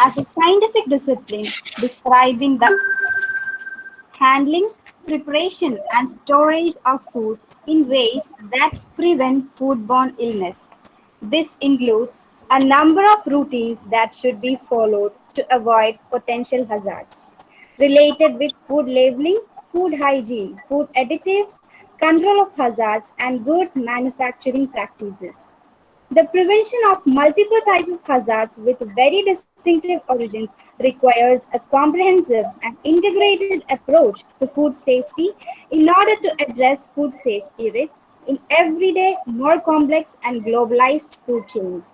As a scientific discipline describing the handling, preparation, and storage of food in ways that prevent foodborne illness. This includes a number of routines that should be followed to avoid potential hazards related with food labeling, food hygiene, food additives, control of hazards, and good manufacturing practices. The prevention of multiple types of hazards with very distinctive origins requires a comprehensive and integrated approach to food safety in order to address food safety risks in everyday, more complex and globalized food chains.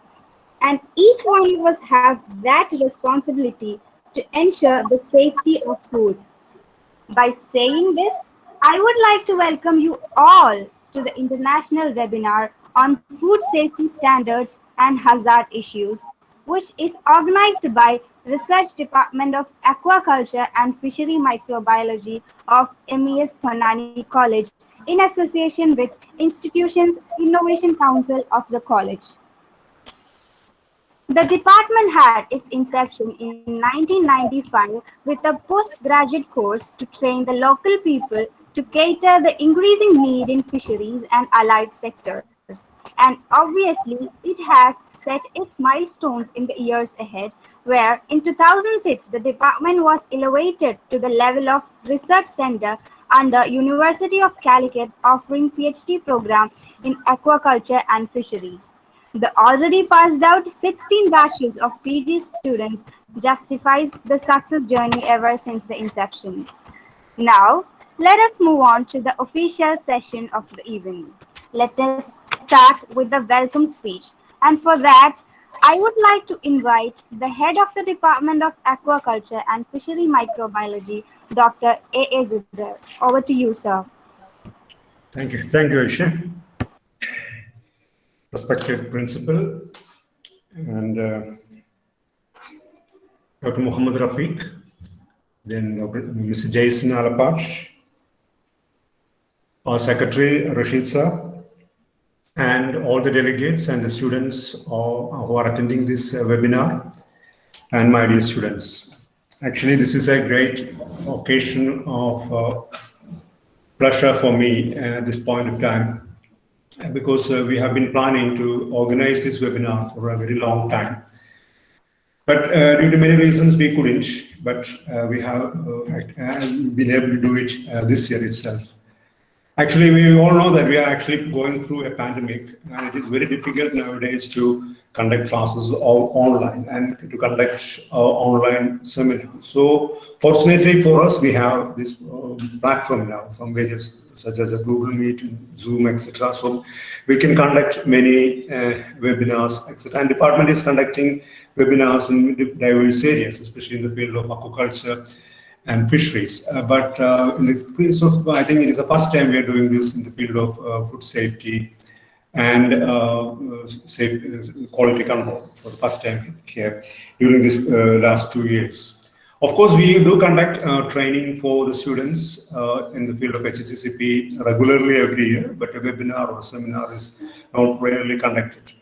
And each one of us have that responsibility to ensure the safety of food. By saying this, I would like to welcome you all to the international webinar on food safety standards and hazard issues, which is organized by Research Department of Aquaculture and Fishery Microbiology of MES Phonani College in association with Institutions Innovation Council of the college. The department had its inception in 1995 with a postgraduate course to train the local people to cater the increasing need in fisheries and allied sectors. And obviously, it has set its milestones in the years ahead, where in 2006 the department was elevated to the level of research center under University of Calicut offering PhD program in aquaculture and fisheries. The already passed out 16 batches of PG students justifies the success journey ever since the inception. Now, let us move on to the official session of the evening. Let us start with the welcome speech. And for that, I would like to invite the head of the Department of Aquaculture and Fishery Microbiology, Dr. A. Zubair. Over to you, sir. Thank you. Thank you, Aisha. Respected principal and Dr. Muhammad Rafiq, then Mr. Jason Alapash, our secretary Rashid Sir, and all the delegates and the students who are attending this webinar, and my dear students. Actually, this is a great occasion of pleasure for me at this point of time, because we have been planning to organize this webinar for a very long time. But due to many reasons, we couldn't, but we have been able to do it this year itself. Actually, we all know that we are actually going through a pandemic, and it is very difficult nowadays to conduct classes online and to conduct online seminars. So fortunately for us, we have this platform now from various, such as a Google Meet, Zoom, etc. So we can conduct many webinars, etc. And department is conducting webinars in diverse areas, especially in the field of aquaculture and fisheries. But in the case of, I think it is the first time we are doing this in the field of food safety and quality control for the first time here during this last 2 years. Of course, we do conduct training for the students in the field of HACCP regularly every year, but a webinar or a seminar is not rarely conducted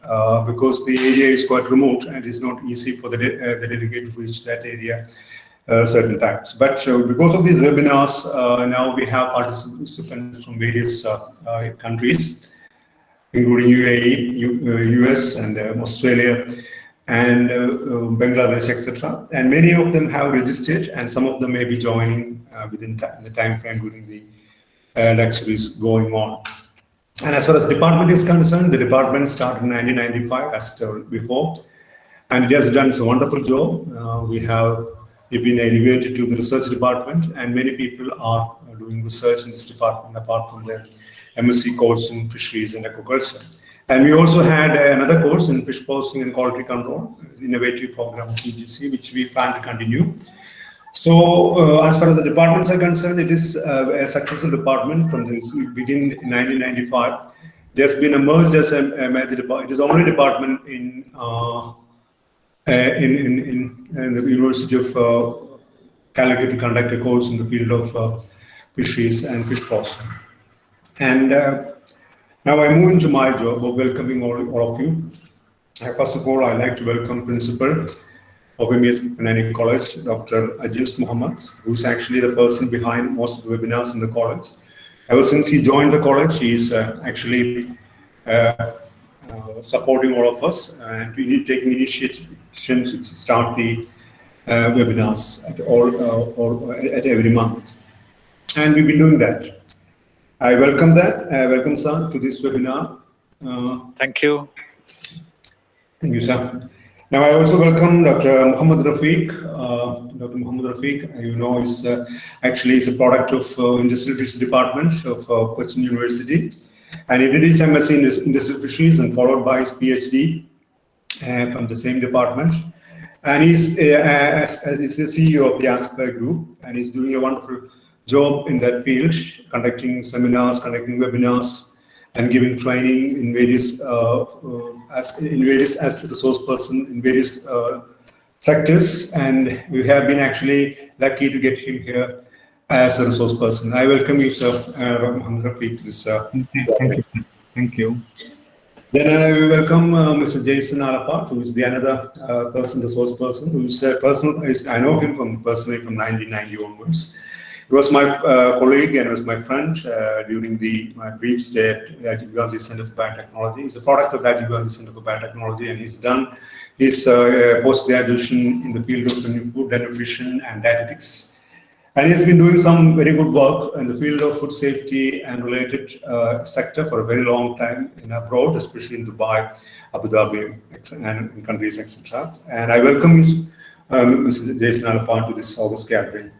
because the area is quite remote and it's not easy for the delegate to reach that area certain times. But because of these webinars, now we have participants from various countries, including UAE, US, and Australia, and Bangladesh, etc. And many of them have registered, and some of them may be joining within the time frame during the lectures going on. And as far as department is concerned, the department started in 1995, as told before, and it has done a wonderful job. We've been elevated to the research department, and many people are doing research in this department apart from the MSc course in fisheries and aquaculture. And we also had another course in fish processing and quality control, innovative program of PGC, which we plan to continue. So as far as the departments are concerned, it is a successful department from the beginning in 1995. It has been emerged as a major department. It is the only department in the University of Calicut to conduct a course in the field of fisheries and fish processing. And Now I move into my job of welcoming all of you. First of all, I'd like to welcome Principal of MES Penani College, Dr. Ajins Mohammed, who's actually the person behind most of the webinars in the college. Ever since he joined the college, he's actually supporting all of us and we taking initiatives to start the webinars at every month. And we've been doing that. I welcome that. I welcome, sir, to this webinar. Thank you. Thank you, sir. Now, I also welcome Dr. Muhammad Rafiq. Dr. Muhammad Rafiq, you know, is actually is a product of Industrial Fisheries Department of Cochin University. And he did his MSc in Industrial Fisheries and followed by his PhD from the same department. And he's the CEO of the Asper Group, and he's doing a wonderful job in that field, conducting seminars, conducting webinars, and giving training in various as a resource person in various sectors. And we have been actually lucky to get him here as a resource person. I welcome you, sir, Muhammad Rafiq, to this. Thank you. Then I welcome Mr. Jason Alapat, who is the another resource person, who's a person. I know him personally from 1990 onwards. He was my colleague and was my friend during my brief stay at Rajiv Gandhi Center for Biotechnology. He's a product of Rajiv Gandhi Center for Biotechnology, and he's done his post-graduation in the field of food and nutrition and dietetics. And he's been doing some very good work in the field of food safety and related sector for a very long time in abroad, especially in Dubai, Abu Dhabi, and in countries, etc. And I welcome you, Mr. Jason Alapan, to this August gathering.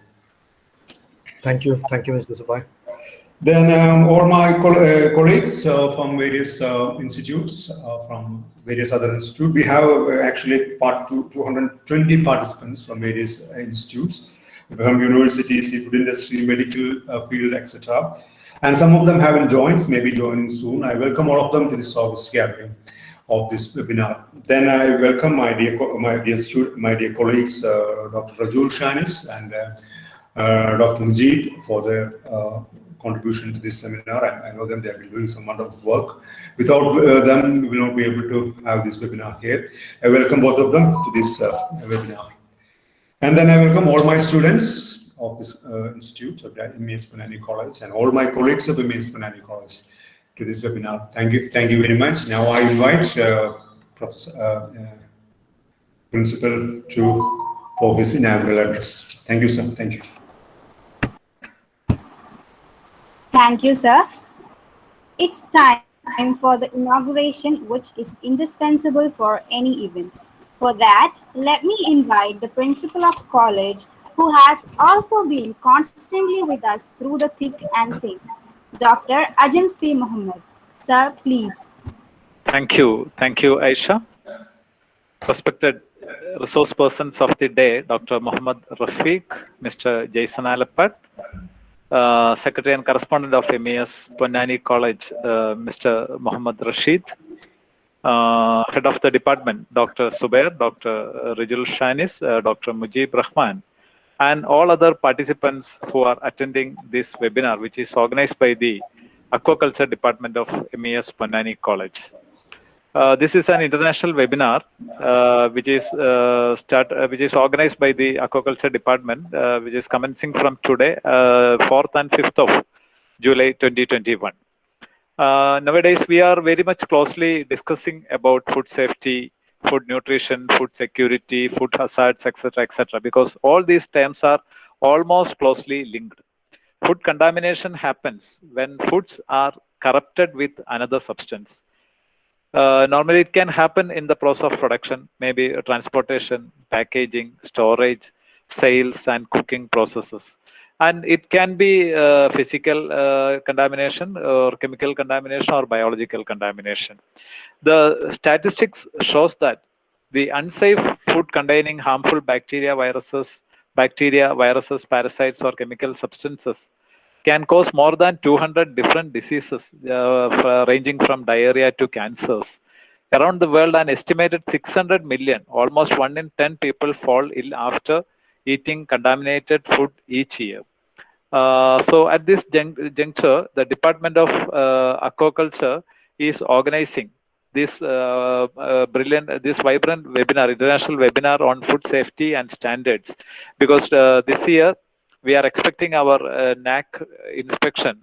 Thank you, Mr. Sabai. Then all my colleagues from various institutes, from various other institutes, we have actually 220 participants from various institutes, from universities, seafood industry, medical field, etc. And some of them haven't joined, maybe joining soon. I welcome all of them to this August gathering of this webinar. Then I welcome my dear colleagues, Dr. Rajul Shanis and Dr. Mujib for their contribution to this seminar. I know them, they have been doing some wonderful work. Without them, we will not be able to have this webinar here. I welcome both of them to this webinar. And then I welcome all my students of this institute of MES Penani College and all my colleagues of MES Penani College to this webinar. Thank you very much. Now I invite Principal for his inaugural address. Thank you, sir. Thank you. Thank you, sir. It's time for the inauguration, which is indispensable for any event. For that, let me invite the principal of college, who has also been constantly with us through the thick and thin, Dr. Ajins P. Mohammed. Sir, please. Thank you, Aisha. Respected resource persons of the day, Dr. Muhammad Rafiq, Mr. Jason Alapat, Secretary and Correspondent of MES Penani College, Mr. Muhammad Rashid, Head of the Department, Dr. Subair, Dr. Rajul Shanis, Dr. Mujib Rahman, and all other participants who are attending this webinar, which is organized by the Aquaculture Department of MES Penani College. This is an international webinar which is organized by the Aquaculture Department, which is commencing from today, 4th and 5th of July 2021. Nowadays, we are very much closely discussing about food safety, food nutrition, food security, food hazards, etc., because all these terms are almost closely linked. Food contamination happens when foods are corrupted with another substance. Normally, it can happen in the process of production, maybe transportation, packaging, storage, sales, and cooking processes. And it can be physical contamination or chemical contamination or biological contamination. The statistics shows that the unsafe food containing harmful bacteria, viruses, parasites, or chemical substances can cause more than 200 different diseases ranging from diarrhea to cancers. Around the world, an estimated 600 million, almost 1 in 10 people fall ill after eating contaminated food each year. So at this juncture, the Department of Aquaculture is organizing this this vibrant webinar, international webinar on food safety and standards, because this year we are expecting our NAC inspection.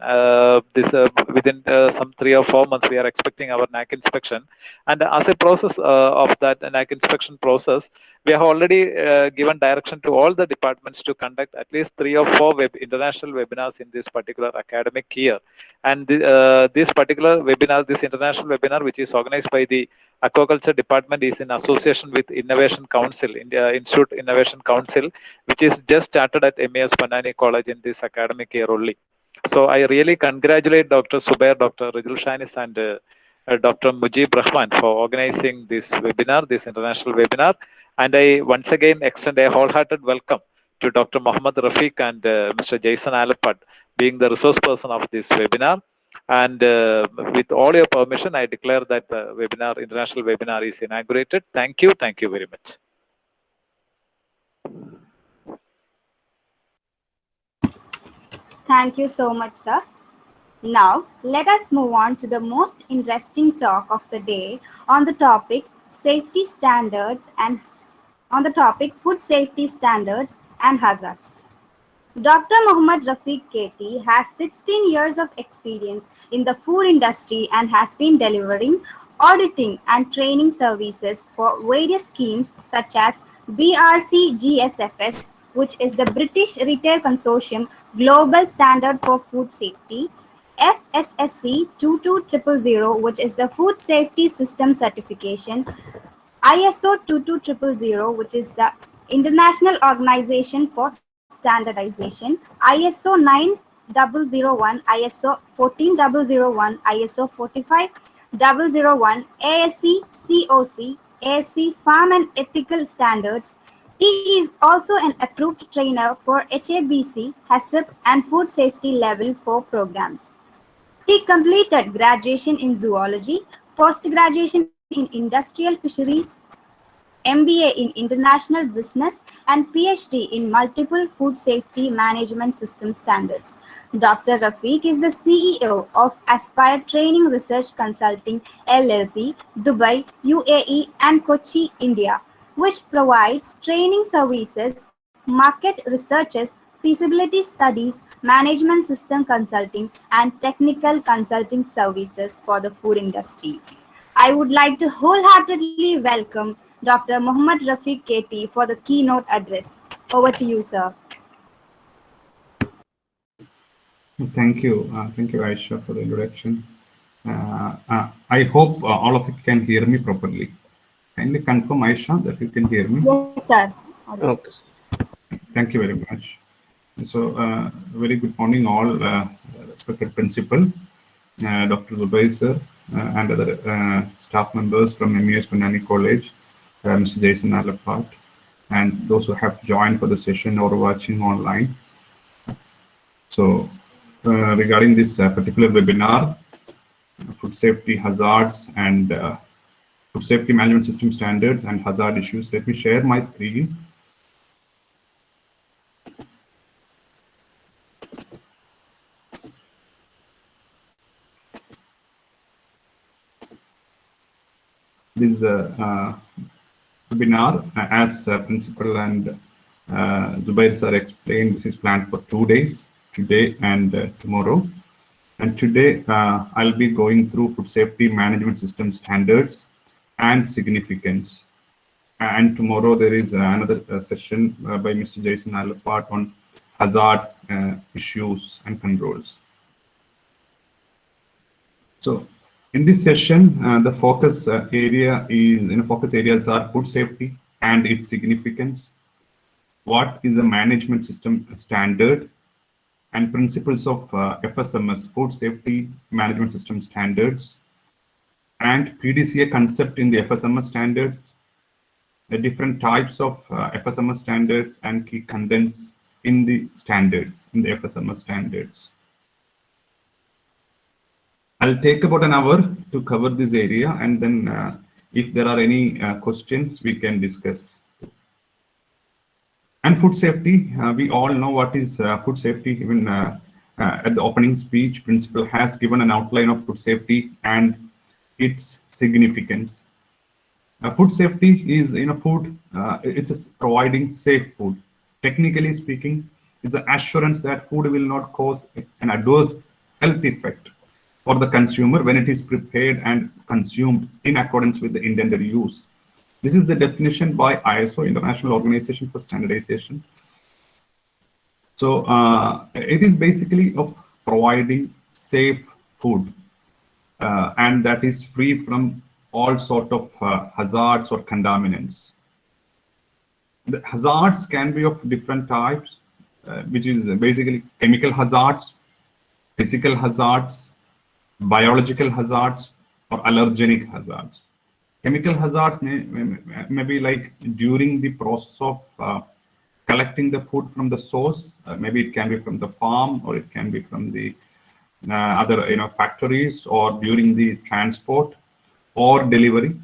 Within some 3 or 4 months, we are expecting our NAC inspection, and as a process of that NAC inspection process, we have already given direction to all the departments to conduct at least 3 or 4 international webinars in this particular academic year. And this particular webinar, this international webinar, which is organized by the Aquaculture Department, is in association with Innovation Council, India Institute Innovation Council, which is just started at MES Panani College in this academic year only. So I really congratulate Dr. Subair, Dr. Rijul Shanis, and Dr. Mujib Rahman for organizing this webinar, this international webinar. And I once again extend a wholehearted welcome to Dr. Mohammad Rafiq and Mr. Jason Alapat, being the resource person of this webinar. And with all your permission, I declare that the webinar, international webinar, is inaugurated. Thank you. Thank you very much. Thank you so much, sir. Now, let us move on to the most interesting talk of the day on the topic safety standards and on the topic food safety standards and hazards. Dr. Mohammad Rafiq KT has 16 years of experience in the food industry and has been delivering auditing and training services for various schemes such as BRC GSFS, which is the British Retail Consortium Global Standard for Food Safety, FSSC 22000, which is the Food Safety System Certification, ISO 22000, which is the International Organization for Standardization, ISO 9001, ISO 14001, ISO 45001, ASC COC, ASC Farm and Ethical Standards. He is also an approved trainer for HABC, HACCP, and Food Safety Level 4 programs. He completed graduation in zoology, post-graduation in industrial fisheries, MBA in international business, and PhD in multiple food safety management system standards. Dr. Rafiq is the CEO of Aspire Training Research Consulting LLC, Dubai, UAE, and Kochi, India, which provides training services, market researches, feasibility studies, management system consulting, and technical consulting services for the food industry. I would like to wholeheartedly welcome Dr. Mohammad Rafiq KT for the keynote address. Over to you, sir. Thank you, Aisha, for the introduction. I hope all of you can hear me properly. Kindly confirm, Aisha, that you can hear me. Yes, sir. Okay. Thank you very much. So, very good morning, all respected principal, Dr. Zubair sir, and other staff members from MES Panani College, Mr. Jason Alapat, and those who have joined for the session or watching online. So, regarding this particular webinar, food safety hazards and food safety management system standards and hazard issues, let me share my screen. This webinar, as principal and Zubair sir explained, this is planned for 2 days, today and tomorrow. And today I'll be going through food safety management system standards and significance. And tomorrow there is another session by Mr. Jason Alapat on hazard issues and controls. So in this session, the focus areas are food safety and its significance, what is a management system standard, and principles of FSMS, Food Safety Management System Standards, and PDCA concept in the FSMS standards, the different types of FSMS standards and key contents in the standards, in the FSMS standards. I'll take about an hour to cover this area, and then if there are any questions, we can discuss. And food safety, we all know what is food safety. Even at the opening speech, principal has given an outline of food safety and its significance. Food safety is food. It's providing safe food. Technically speaking, it's an assurance that food will not cause an adverse health effect for the consumer when it is prepared and consumed in accordance with the intended use. This is the definition by ISO, International Organization for Standardization. So it is basically of providing safe food, and that is free from all sort of hazards or contaminants. The hazards can be of different types, which is basically chemical hazards, physical hazards, biological hazards, or allergenic hazards. Chemical hazards may be like during the process of collecting the food from the source. Maybe it can be from the farm, or it can be from the other factories, or during the transport or delivery.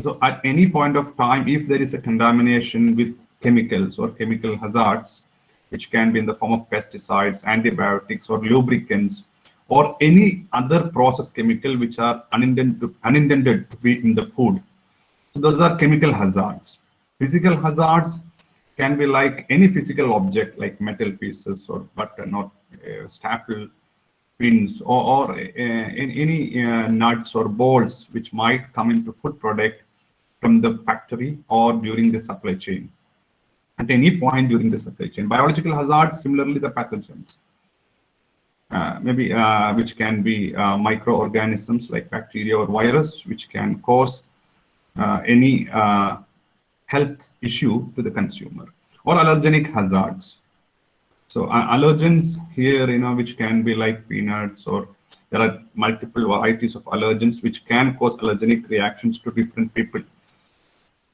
So at any point of time, if there is a contamination with chemicals or chemical hazards, which can be in the form of pesticides, antibiotics, or lubricants, or any other process chemical which are unintended to be in the food. So those are chemical hazards. Physical hazards can be like any physical object, like metal pieces or button or staple pins, or in any nuts or bolts which might come into food product from the factory or during the supply chain, at any point during the supply chain. Biological hazards, similarly the pathogens. Which can be microorganisms like bacteria or virus, which can cause any health issue to the consumer, or allergenic hazards. So allergens here, which can be like peanuts, or there are multiple varieties of allergens which can cause allergenic reactions to different people.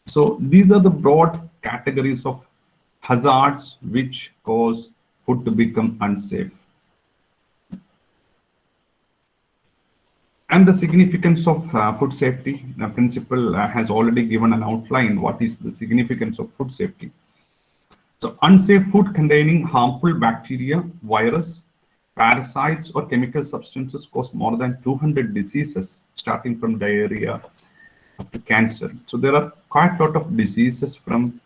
So these are the broad categories of hazards which cause food to become unsafe. And the significance of food safety. The principal has already given an outline what is the significance of food safety. So unsafe food containing harmful bacteria, virus, parasites, or chemical substances cause more than 200 diseases, starting from diarrhea up to cancer. So there are quite a lot of diseases from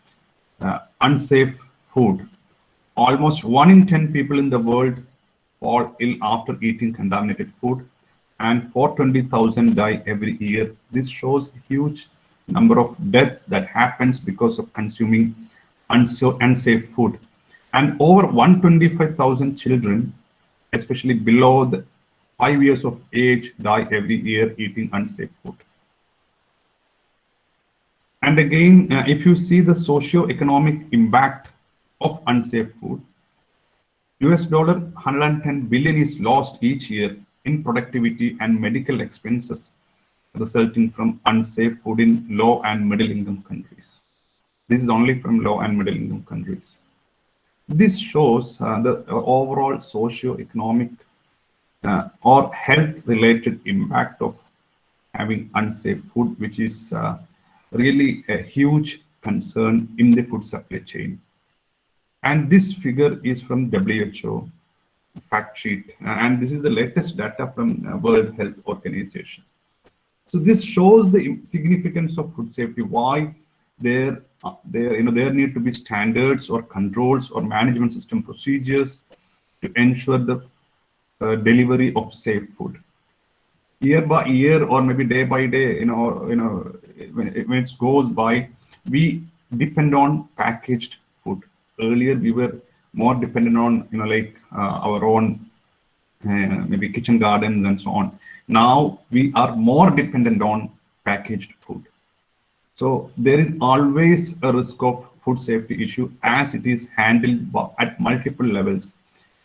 unsafe food. Almost 1 in 10 people in the world fall ill after eating contaminated food, and 420,000 die every year. This shows a huge number of death that happens because of consuming unsafe food. And over 125,000 children, especially below the 5 years of age, die every year eating unsafe food. And again, if you see the socio-economic impact of unsafe food, US dollar 110 billion is lost each year in productivity and medical expenses resulting from unsafe food in low and middle income countries. This is only from low and middle income countries. This shows the overall socio-economic or health related impact of having unsafe food, which is really a huge concern in the food supply chain. And this figure is from WHO fact sheet, and this is the latest data from World Health Organization. So this shows the significance of food safety, why there need to be standards or controls or management system procedures to ensure the delivery of safe food. Year by year, or maybe day by day, when it goes by, we depend on packaged food. Earlier we were more dependent on our own maybe kitchen gardens and so on. Now we are more dependent on packaged food. So there is always a risk of food safety issue as it is handled at multiple levels.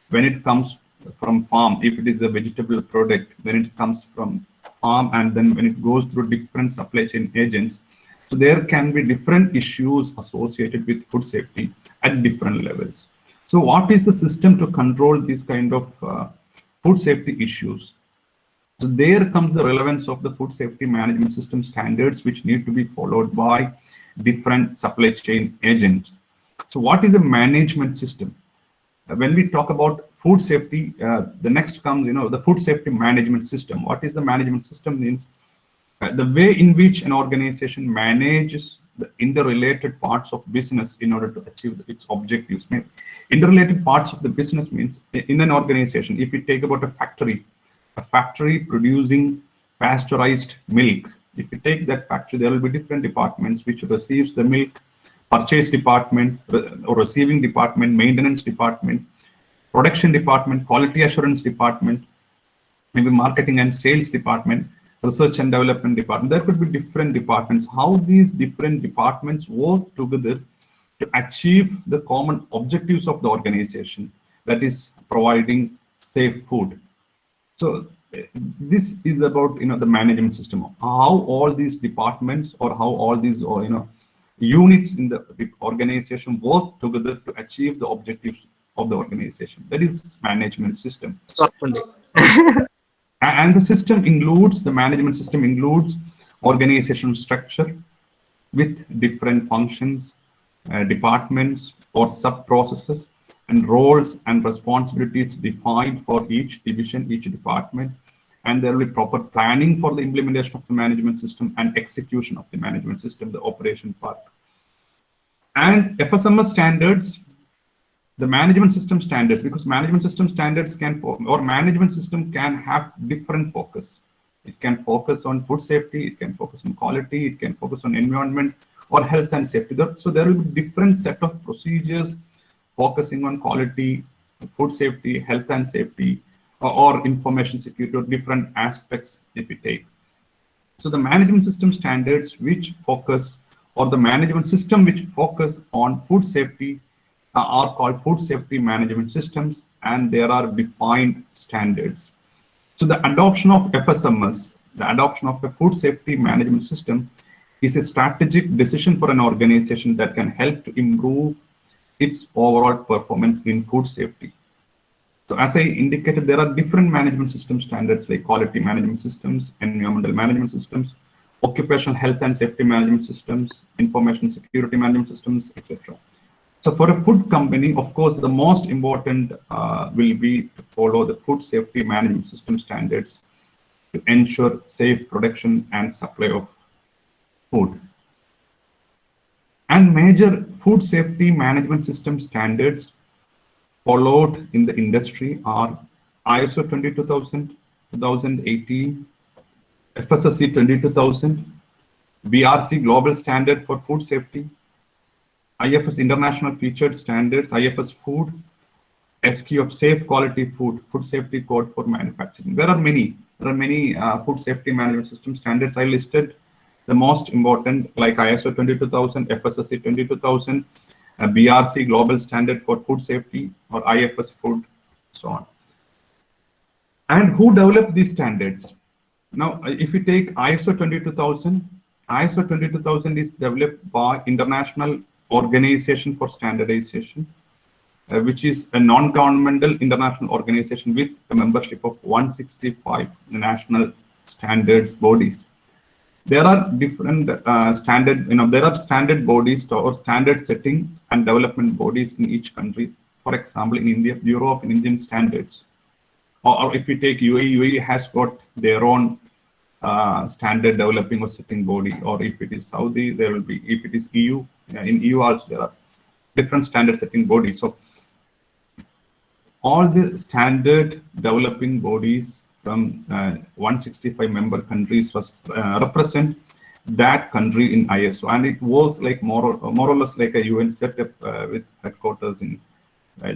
When it comes from farm, if it is a vegetable product, when it comes from farm, and then when it goes through different supply chain agents, so there can be different issues associated with food safety at different levels. So what is the system to control these kind of food safety issues? So there comes the relevance of the food safety management system standards, which need to be followed by different supply chain agents. So what is a management system? When we talk about food safety, the next comes, the food safety management system. What is the management system means? The way in which an organization manages the interrelated parts of business in order to achieve its objectives. Interrelated parts of the business means in an organization, if we take about a factory producing pasteurized milk, if you take that factory, there will be different departments which receives the milk: purchase department or receiving department, maintenance department, production department, quality assurance department, maybe marketing and sales department, research and development department. There could be different departments. How these different departments work together to achieve the common objectives of the organization, that is providing safe food. So this is about the management system, how all these departments or how all these units in the organization work together to achieve the objectives of the organization. That is management system. And the system includes, the management system includes organizational structure with different functions, departments or sub-processes, and roles and responsibilities defined for each division, each department. And there will be proper planning for the implementation of the management system and execution of the management system, the operation part. And FSMS standards, the management system standards, because management system standards management system can have different focus. It can focus on food safety, it can focus on quality, it can focus on environment or health and safety. So there will be different set of procedures focusing on quality, food safety, health and safety, or information security, or different aspects if we take. So the management system standards which focus, or the management system which focus on food safety are called food safety management systems, and there are defined standards. So the adoption of FSMS, the adoption of a food safety management system, is a strategic decision for an organization that can help to improve its overall performance in food safety. So as I indicated, there are different management system standards like quality management systems, environmental management systems, occupational health and safety management systems, information security management systems, etc. So for a food company, of course, the most important will be to follow the food safety management system standards to ensure safe production and supply of food. And major food safety management system standards followed in the industry are ISO 22000, 2018, FSSC 22000, BRC Global Standard for Food Safety, IFS International Featured Standards, IFS Food, SQ of Safe Quality Food, Food Safety Code for Manufacturing. There are many food safety management system standards. I listed the most important, like ISO 22000, FSSC 22000, BRC Global Standard for Food Safety, or IFS Food, so on. And who developed these standards? Now, if you take ISO 22000, ISO 22000 is developed by International Organization for Standardization, which is a non-governmental international organization with a membership of 165 national standard bodies. There are different there are standard bodies or standard setting and development bodies in each country. For example, in India, Bureau of Indian Standards. Or if you take UAE, UAE has got their own standard developing or setting body. Or if it is Saudi, there will be, if it is EU, in EU also there are different standard setting bodies. So all the standard developing bodies from 165 member countries represent that country in ISO, and it works like more or less like a UN setup with headquarters in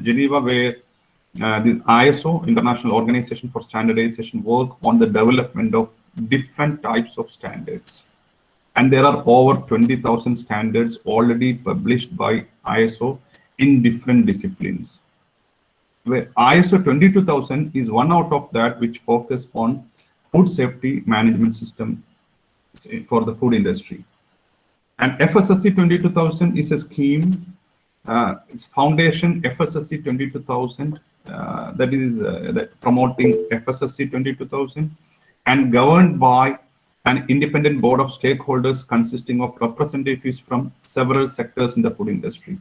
Geneva, where the ISO, International Organization for Standardization, work on the development of different types of standards. And there are over 20,000 standards already published by ISO in different disciplines. Where ISO 22000 is one out of that, which focus on food safety management system for the food industry. And FSSC 22000 is a scheme, it's foundation FSSC 22000, that is promoting FSSC 22000 and governed by an independent board of stakeholders consisting of representatives from several sectors in the food industry.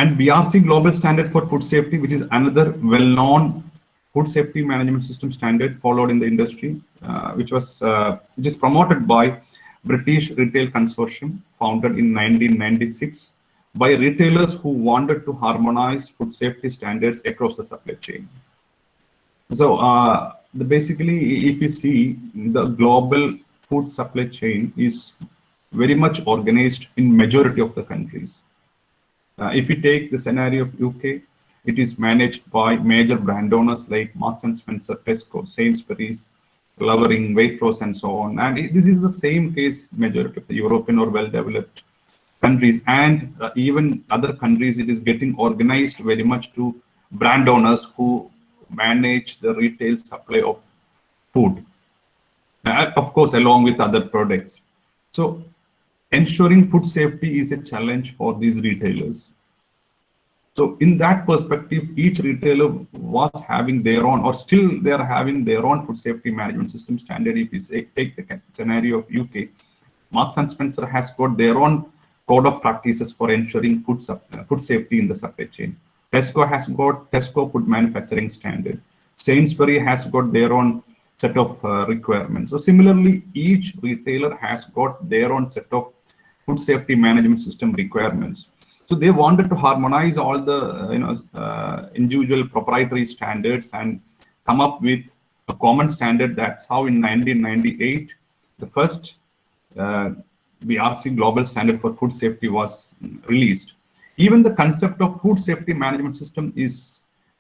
And BRC Global Standard for Food Safety, which is another well-known food safety management system standard followed in the industry, which is promoted by British Retail Consortium, founded in 1996 by retailers who wanted to harmonize food safety standards across the supply chain. So basically, if you see, the global food supply chain is very much organized in majority of the countries. If you take the scenario of UK, it is managed by major brand owners like Marks and Spencer, Tesco, Sainsbury's, Lovering, Waitrose, and so on. And this is the same case majority of the European or well-developed countries, and even other countries. It is getting organized very much to brand owners who manage the retail supply of food, of course, along with other products. So ensuring food safety is a challenge for these retailers. So in that perspective, each retailer was having their own, or still they are having their own food safety management system standard. If you take the scenario of UK, Marks and Spencer has got their own code of practices for ensuring food safety in the supply chain. Tesco has got Tesco Food Manufacturing Standard. Sainsbury has got their own set of requirements. So similarly, each retailer has got their own set of food safety management system requirements. So they wanted to harmonize all the individual proprietary standards and come up with a common standard. That's how in 1998 the first BRC Global Standard for Food Safety was released. Even the concept of food safety management system is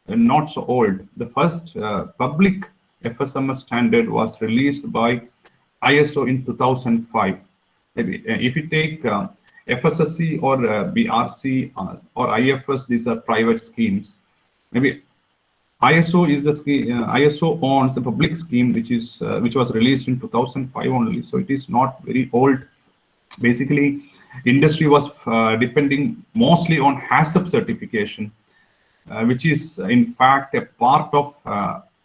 not so old. The first public FSMS standard was released by ISO in 2005. If you take FSSC or BRC or IFS, these are private schemes. Maybe ISO is the scheme. ISO owns the public scheme, which was released in 2005 only. So it is not very old. Basically, industry was depending mostly on HACCP certification, which is in fact a part of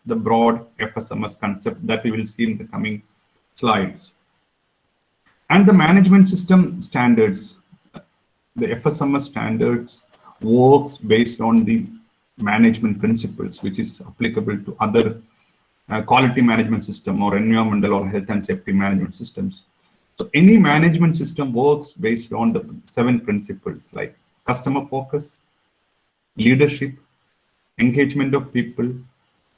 the broad FSMS concept that we will see in the coming slides. And the management system standards, the FSMS standards works based on the management principles, which is applicable to other quality management system or environmental or health and safety management systems. So any management system works based on the 7 principles like customer focus, leadership, engagement of people,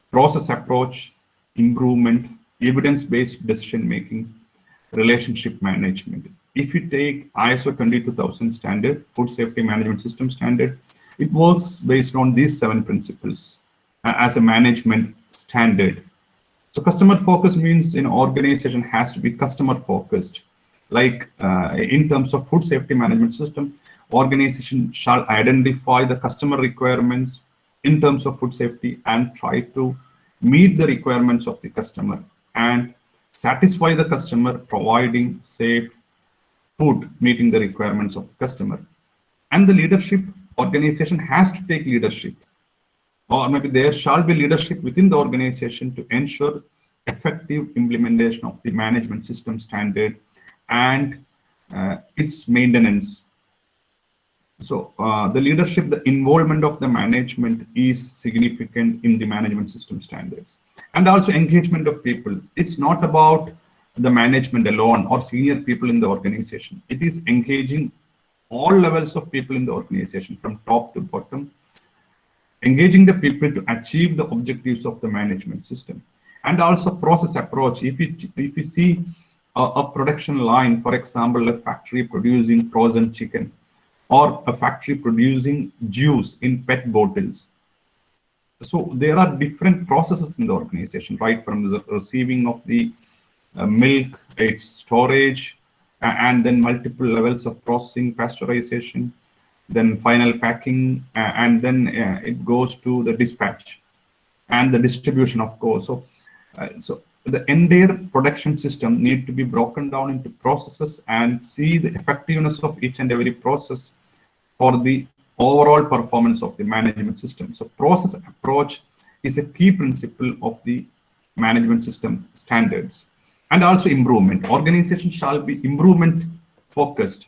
process approach, improvement, evidence-based decision making, relationship management. If you take ISO 22000 standard, food safety management system standard, it works based on these 7 principles as a management standard. So customer focus means an organization has to be customer focused. Like in terms of food safety management system, organization shall identify the customer requirements in terms of food safety and try to meet the requirements of the customer and satisfy the customer, providing safe food, meeting the requirements of the customer. And the leadership, organization has to take leadership, or maybe there shall be leadership within the organization to ensure effective implementation of the management system standard and its maintenance. So the leadership, the involvement of the management is significant in the management system standards. And also engagement of people. It's not about the management alone or senior people in the organization. It is engaging all levels of people in the organization from top to bottom, engaging the people to achieve the objectives of the management system. And also process approach. If you see a production line, for example, a factory producing frozen chicken or a factory producing juice in PET bottles. So there are different processes in the organization, right from the receiving of the milk, its storage, and then multiple levels of processing, pasteurization, then final packing, and then it goes to the dispatch and the distribution, of course. So the entire production system need to be broken down into processes and see the effectiveness of each and every process for the overall performance of the management system. So process approach is a key principle of the management system standards. And also improvement. Organization shall be improvement focused.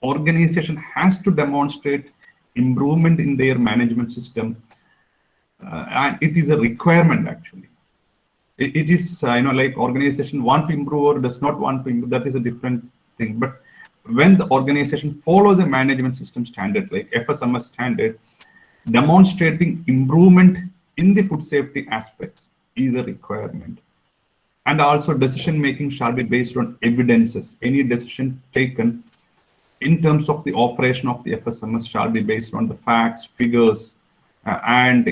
Organization has to demonstrate improvement in their management system, and it is a requirement actually. It is, like organization want to improve or does not want to improve, that is a different thing. But when the organization follows a management system standard like FSMS standard, demonstrating improvement in the food safety aspects is a requirement. And also decision making shall be based on evidences. Any decision taken in terms of the operation of the FSMS shall be based on the facts, figures, and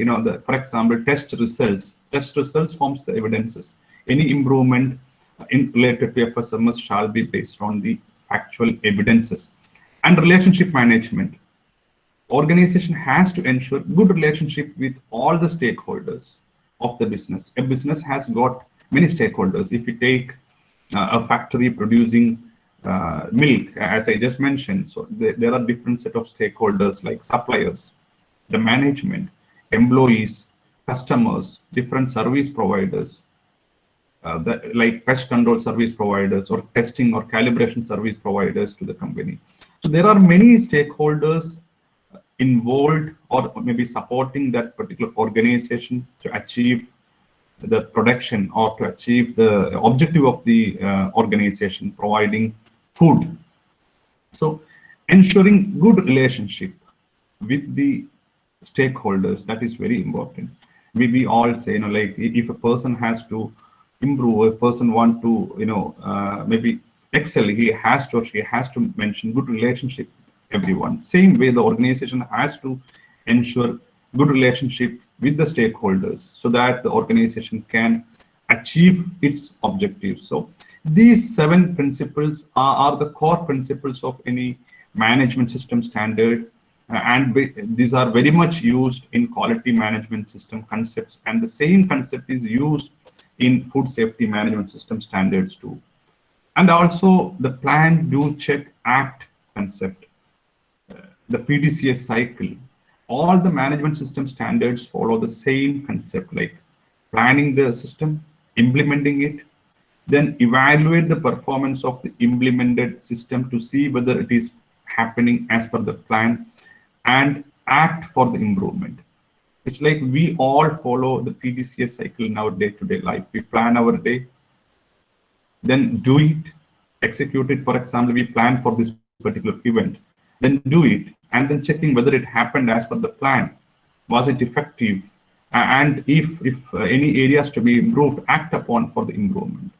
for example, test results. Test results forms the evidences. Any improvement related to FSMS shall be based on the actual evidences. And relationship management. Organization has to ensure good relationship with all the stakeholders of the business. A business has got many stakeholders. If you take a factory producing milk, as I just mentioned, so there are different set of stakeholders like suppliers, the management, employees, customers, different service providers, like pest control service providers or testing or calibration service providers to the company. So there are many stakeholders involved or maybe supporting that particular organization to achieve the production or to achieve the objective of the organization, providing food. So ensuring good relationship with the stakeholders, that is very important. We all say, like if a person has to improve, a person want to, maybe excel, he has to or she has to mention good relationship with everyone. Same way the organization has to ensure good relationship with the stakeholders so that the organization can achieve its objectives. So these 7 principles are the core principles of any management system standard, and these are very much used in quality management system concepts, and the same concept is used in food safety management system standards too. And also the plan, do, check, act concept, the PDCA cycle. All the management system standards follow the same concept, like planning the system, implementing it, then evaluate the performance of the implemented system to see whether it is happening as per the plan, and act for the improvement. It's like we all follow the PDCA cycle in our day-to-day life. We plan our day, then do it, execute it. For example, we plan for this particular event, then do it, and then checking whether it happened as per the plan. Was it effective? And if any areas to be improved, act upon for the improvement.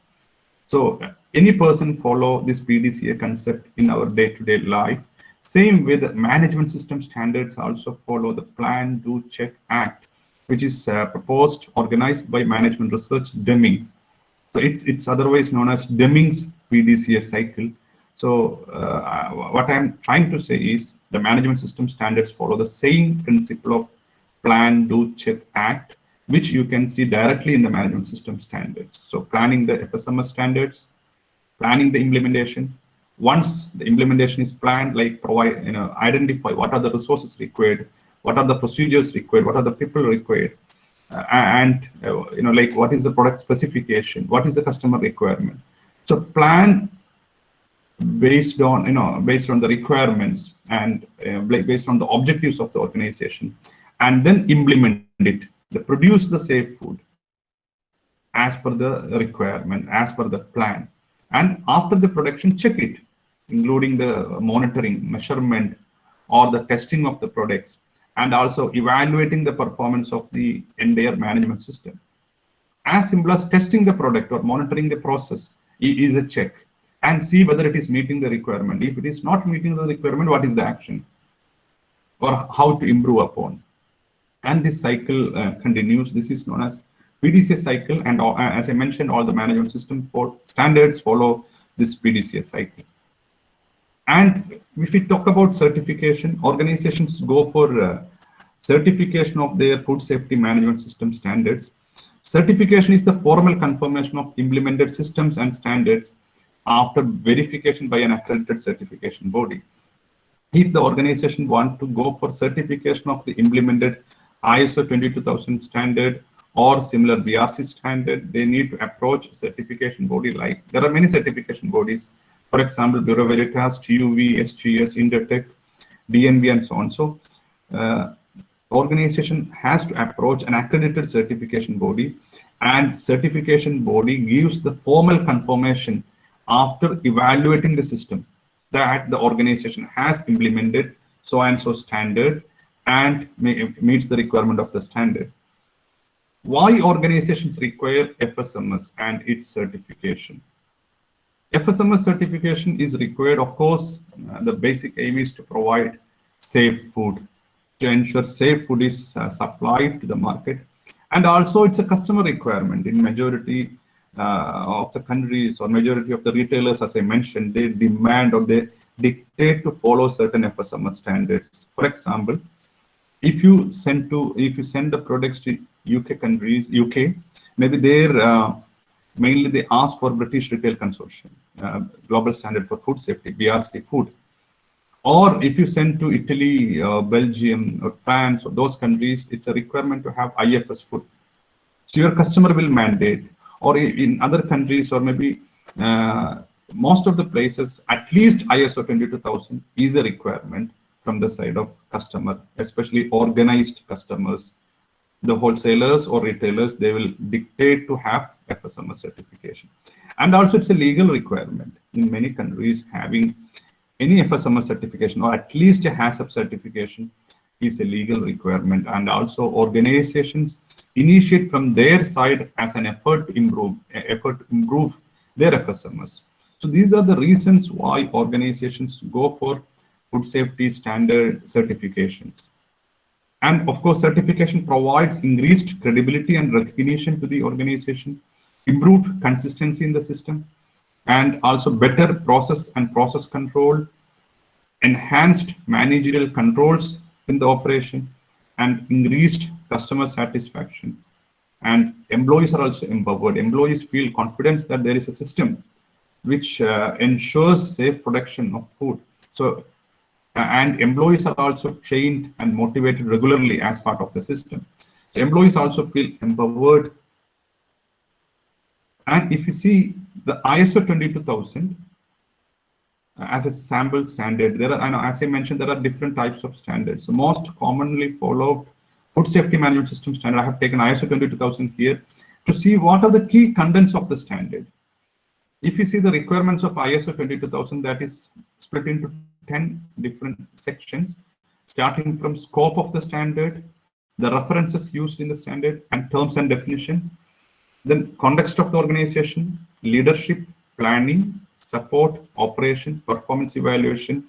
So any person follow this PDCA concept in our day-to-day life. Same way the management system standards also follow the plan, do, check, act, which is proposed, organized by Management Research Deming. So it's otherwise known as Deming's PDCA cycle. So what I'm trying to say is the management system standards follow the same principle of plan, do, check, act, which you can see directly in the management system standards. So planning the FSMS standards, planning the implementation. Once the implementation is planned, like provide, identify what are the resources required, what are the procedures required, what are the people required, and like what is the product specification, what is the customer requirement. So plan based on based on the requirements and based on the objectives of the organization, and then implement it. Produce the safe food as per the requirement, as per the plan, and after the production, check it, including the monitoring, measurement, or the testing of the products, and also evaluating the performance of the entire management system. As simple as testing the product or monitoring the process is a check, and see whether it is meeting the requirement. If it is not meeting the requirement, what is the action or how to improve upon. And this cycle continues. This is known as PDCA cycle, and as I mentioned, all the management system standards follow this PDCA cycle. And if we talk about certification, organizations go for certification of their food safety management system standards. Certification is the formal confirmation of implemented systems and standards after verification by an accredited certification body. If the organization wants to go for certification of the implemented ISO 22000 standard or similar BRC standard, they need to approach a certification body. Like there are many certification bodies, for example, Bureau Veritas, TUV, SGS, Intertech, DNV, and so on. So organization has to approach an accredited certification body, and certification body gives the formal confirmation after evaluating the system that the organization has implemented so and so standard and meets the requirement of the standard. Why organizations require FSMS and its certification? FSMS certification is required, of course. The basic aim is to provide safe food, to ensure safe food is supplied to the market. And also it's a customer requirement. In majority of the countries or majority of the retailers, as I mentioned, they demand or they dictate to follow certain FSMS standards. For example, if you send the products to UK countries, maybe they're mainly they ask for British Retail Consortium, Global Standard for Food Safety, BRC food. Or if you send to Italy, Belgium, or France, or those countries, it's a requirement to have IFS food. So your customer will mandate. Or in other countries, or maybe most of the places, at least ISO 22000 is a requirement from the side of customer, especially organized customers. The wholesalers or retailers, they will dictate to have FSMS certification. And also it's a legal requirement in many countries. Having any FSMS certification or at least a HACCP certification is a legal requirement. And also organizations initiate from their side as an effort to improve their FSMS. So these are the reasons why organizations go for food safety standard certifications. And of course, certification provides increased credibility and recognition to the organization, improved consistency in the system, and also better process and process control, enhanced managerial controls in the operation, and increased customer satisfaction. And employees are also empowered. Employees feel confidence that there is a system which ensures safe production of food. So, and employees are also trained and motivated regularly as part of the system. So employees also feel empowered. And if you see the ISO 22000 as a sample standard, there are, as I mentioned, there are different types of standards. So most commonly followed food safety management system standard. I have taken ISO 22000 here to see what are the key contents of the standard. If you see the requirements of ISO 22000, that is split into 10 different sections, starting from scope of the standard, the references used in the standard, and terms and definitions, then context of the organization, leadership, planning, support, operation, performance evaluation,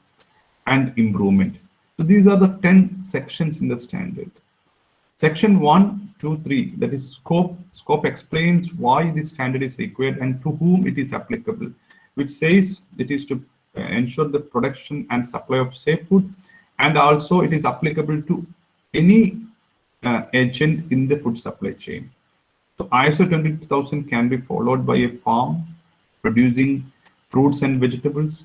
and improvement. So these are the 10 sections in the standard. Section 1, 2, 3, that is scope. Scope explains why this standard is required and to whom it is applicable, which says it is to ensure the production and supply of safe food, and also it is applicable to any agent in the food supply chain. So ISO 22000 can be followed by a farm producing fruits and vegetables,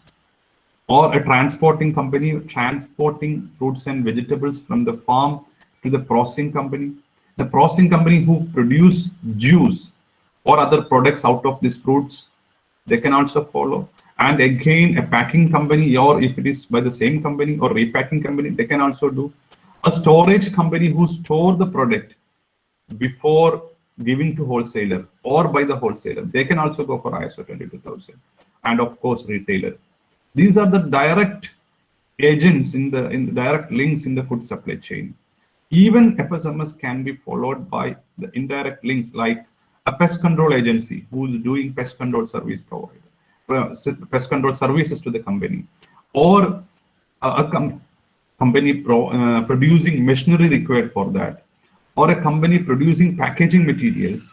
or a transporting company transporting fruits and vegetables from the farm to the processing company. The processing company who produce juice or other products out of these fruits, they can also follow. And again, a packing company, or if it is by the same company or repacking company, they can also do. A storage company who store the product before giving to wholesaler or by the wholesaler, they can also go for ISO 22000. And of course, retailer. These are the direct agents in the direct links in the food supply chain. Even FSMS can be followed by the indirect links, like a pest control agency who is doing pest control service provider, pest control services to the company, or a company producing machinery required for that, or a company producing packaging materials,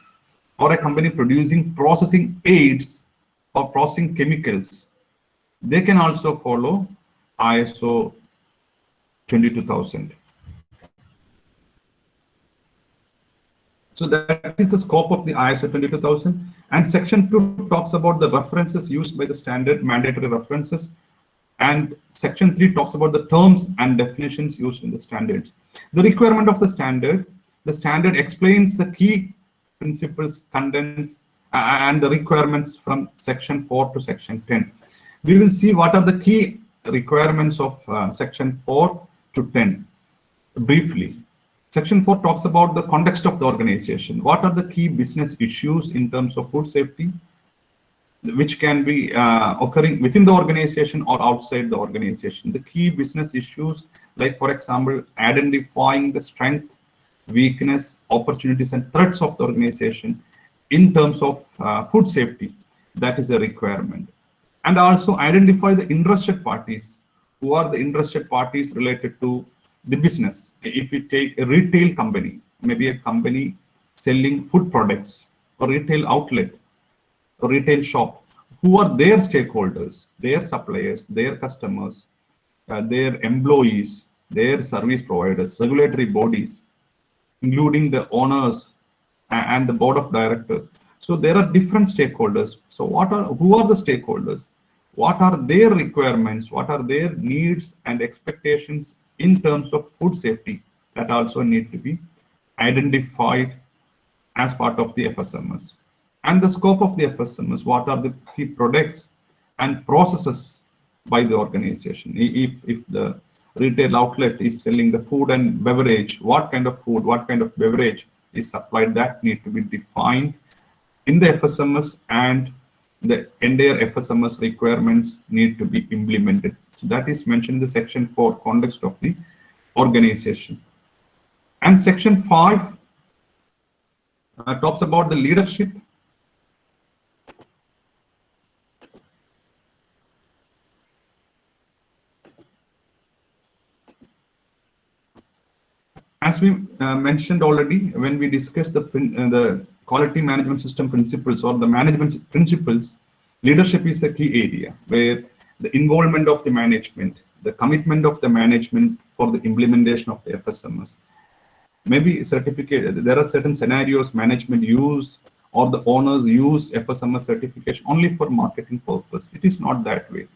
or a company producing processing aids or processing chemicals. They can also follow ISO 22000. So that is the scope of the ISO 22000. And section 2 talks about the references used by the standard, mandatory references. And section 3 talks about the terms and definitions used in the standards. The requirement of the standard explains the key principles, contents, and the requirements from section 4 to section 10. We will see what are the key requirements of section 4 to 10. briefly. Section 4 talks about the context of the organization. What are the key business issues in terms of food safety, which can be occurring within the organization or outside the organization? The key business issues, like for example, identifying the strength, weakness, opportunities, and threats of the organization in terms of food safety. That is a requirement. And also identify the interested parties. Who are the interested parties related to the business? If we take a retail company, maybe a company selling food products, or retail outlet, or retail shop, who are their stakeholders, their suppliers, their customers, their employees, their service providers, regulatory bodies, including the owners and the board of directors. So there are different stakeholders. So who are the stakeholders? What are their requirements? What are their needs and expectations in terms of food safety? That also need to be identified as part of the FSMS. And the scope of the FSMS, what are the key products and processes by the organization? If the retail outlet is selling the food and beverage, what kind of food, what kind of beverage is supplied, that need to be defined in the FSMS, and the entire FSMS requirements need to be implemented. So that is mentioned in the section 4, context of the organization. And section 5 talks about the leadership. As we mentioned already, when we discussed the quality management system principles or the management principles, leadership is a key area where the involvement of the management, the commitment of the management for the implementation of the FSMS. Maybe certificate, there are certain scenarios management use or the owners use FSMS certification only for marketing purpose. It is not that way.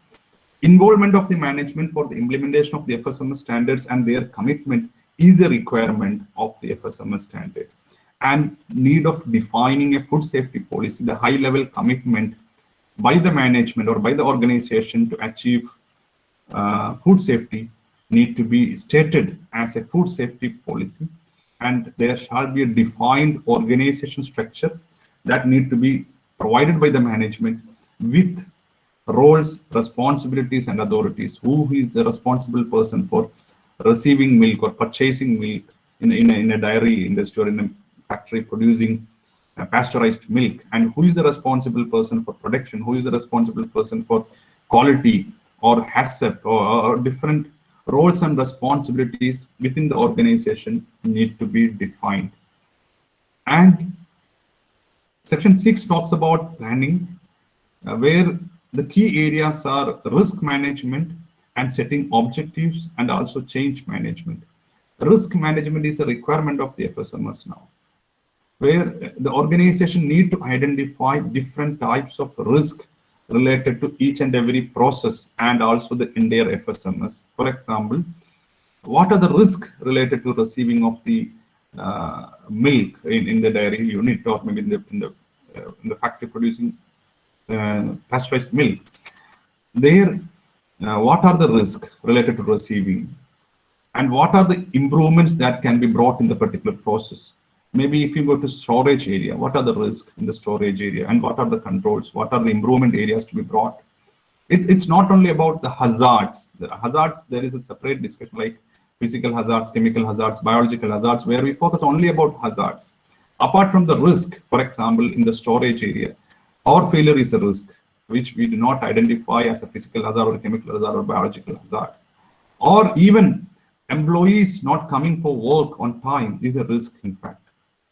Involvement of the management for the implementation of the FSMS standards and their commitment is a requirement of the FSMS standard. And need of defining a food safety policy, the high level commitment by the management or by the organization to achieve food safety need to be stated as a food safety policy. And there shall be a defined organization structure that need to be provided by the management with roles, responsibilities, and authorities. Who is the responsible person for receiving milk or purchasing milk in a dairy industry or in a factory producing pasteurized milk, and who is the responsible person for production, who is the responsible person for quality or HACCP, or different roles and responsibilities within the organization need to be defined. And section 6 talks about planning, where the key areas are risk management and setting objectives, and also change management. Risk management is a requirement of the FSMS now, where the organization need to identify different types of risk related to each and every process and also the entire FSMS. For example, what are the risks related to receiving of the milk in the dairy unit, or maybe in the factory producing pasteurized milk? There, what are the risks related to receiving, and what are the improvements that can be brought in the particular process? Maybe if you go to storage area, what are the risks in the storage area, and what are the controls? What are the improvement areas to be brought? It's not only about the hazards. The hazards, there is a separate discussion like physical hazards, chemical hazards, biological hazards, where we focus only about hazards. Apart from the risk, for example, in the storage area, our failure is a risk, which we do not identify as a physical hazard or a chemical hazard or biological hazard. Or even employees not coming for work on time is a risk, in fact,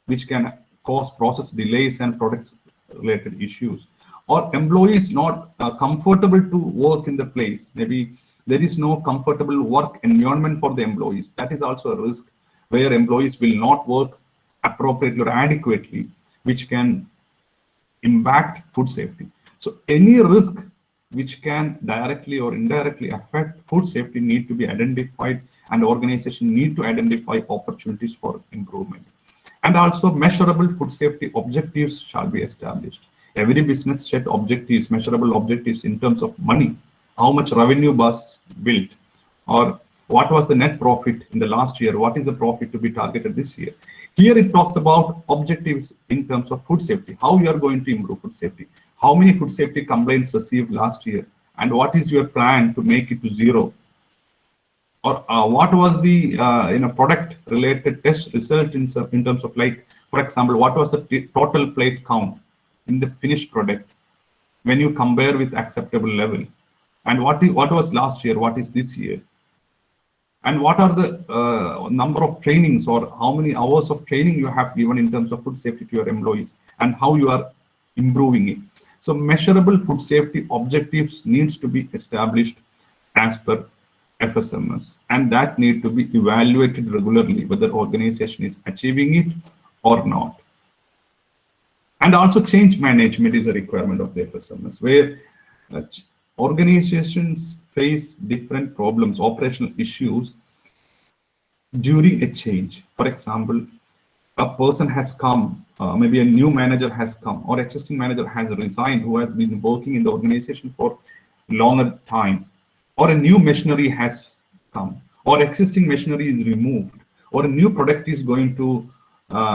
which can cause process delays and products related issues. Or employees not comfortable to work in the place. Maybe there is no comfortable work environment for the employees. That is also a risk, where employees will not work appropriately or adequately, which can impact food safety. So any risk which can directly or indirectly affect food safety need to be identified, and organization need to identify opportunities for improvement. And also measurable food safety objectives shall be established. Every business set objectives, measurable objectives in terms of money, how much revenue was built, or what was the net profit in the last year, what is the profit to be targeted this year. Here it talks about objectives in terms of food safety, how you are going to improve food safety, how many food safety complaints received last year, and what is your plan to make it to zero, or what was the product related test result in terms of, like, for example, what was the total plate count in the finished product when you compare with acceptable level, and what was last year, what is this year, and what are the number of trainings or how many hours of training you have given in terms of food safety to your employees, and how you are improving it. So measurable food safety objectives needs to be established as per FSMS, and that need to be evaluated regularly whether organization is achieving it or not. And also change management is a requirement of the FSMS, where organizations face different problems, operational issues during a change. For example, a person has come, maybe a new manager has come, or existing manager has resigned who has been working in the organization for longer time, or a new machinery has come, or existing machinery is removed, or a new product is going to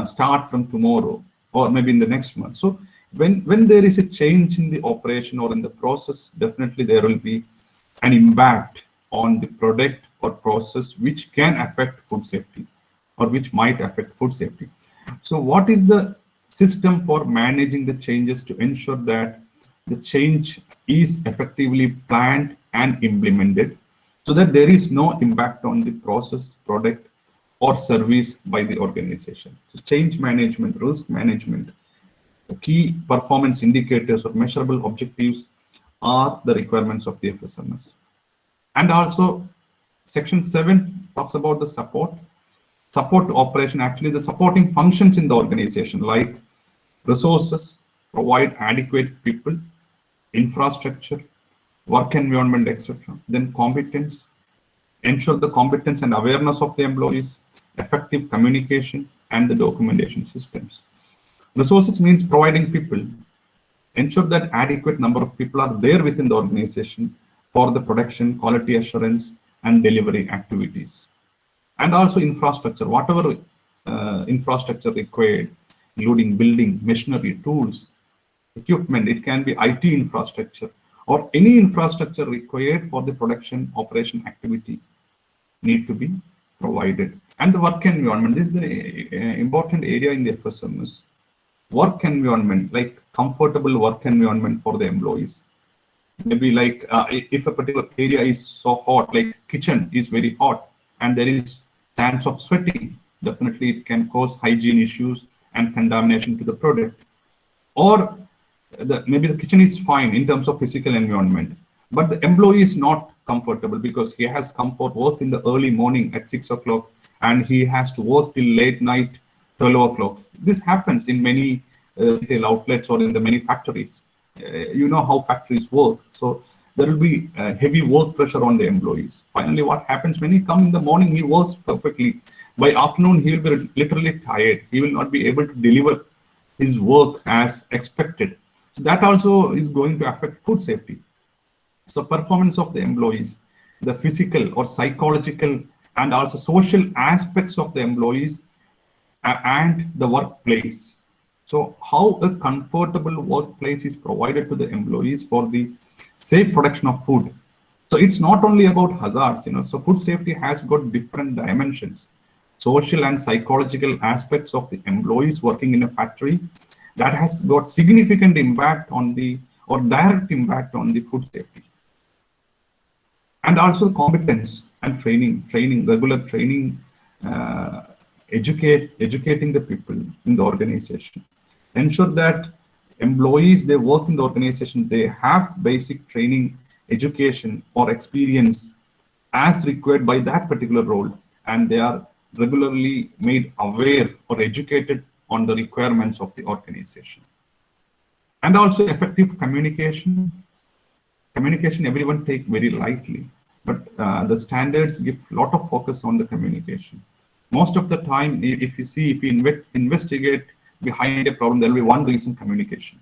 start from tomorrow, or maybe in the next month. So when there is a change in the operation or in the process, definitely there will be an impact on the product or process which can affect food safety, or which might affect food safety. So what is the system for managing the changes to ensure that the change is effectively planned and implemented, so that there is no impact on the process, product, or service by the organization? So change management, risk management, the key performance indicators or measurable objectives are the requirements of the FSMS. And also section 7 talks about the support to operation, actually the supporting functions in the organization, like resources, provide adequate people, infrastructure, work environment, etc. Then competence, ensure the competence and awareness of the employees, effective communication, and the documentation systems. Resources means providing people, ensure that adequate number of people are there within the organization for the production, quality assurance, and delivery activities. And also infrastructure, whatever infrastructure required, including building, machinery, tools, equipment. It can be IT infrastructure or any infrastructure required for the production operation activity need to be provided. And the work environment, this is an important area in the FSMS. Work environment, like comfortable work environment for the employees. Maybe like if a particular area is so hot, like kitchen is very hot and there is chance of sweating, definitely it can cause hygiene issues and contamination to the product. Or maybe the kitchen is fine in terms of physical environment, but the employee is not comfortable because he has come for work in the early morning at 6 o'clock and he has to work till late night, 12 o'clock. This happens in many retail outlets or in the many factories. You know how factories work. So there will be heavy work pressure on the employees. Finally, what happens when he comes in the morning, he works perfectly. By afternoon, he will be literally tired. He will not be able to deliver his work as expected. So that also is going to affect food safety. So performance of the employees, the physical or psychological and also social aspects of the employees and the workplace. So how a comfortable workplace is provided to the employees for the safe production of food. So it's not only about hazards, so food safety has got different dimensions, social and psychological aspects of the employees working in a factory that has got significant impact on the, or direct impact on the food safety. And also competence and training, regular training, educating the people in the organization. Ensure that employees, they work in the organization, they have basic training, education or experience as required by that particular role, and they are regularly made aware or educated on the requirements of the organization. And also effective communication. Communication everyone take very lightly, but the standards give a lot of focus on the communication. Most of the time, if you investigate behind a problem, there will be one reason: communication.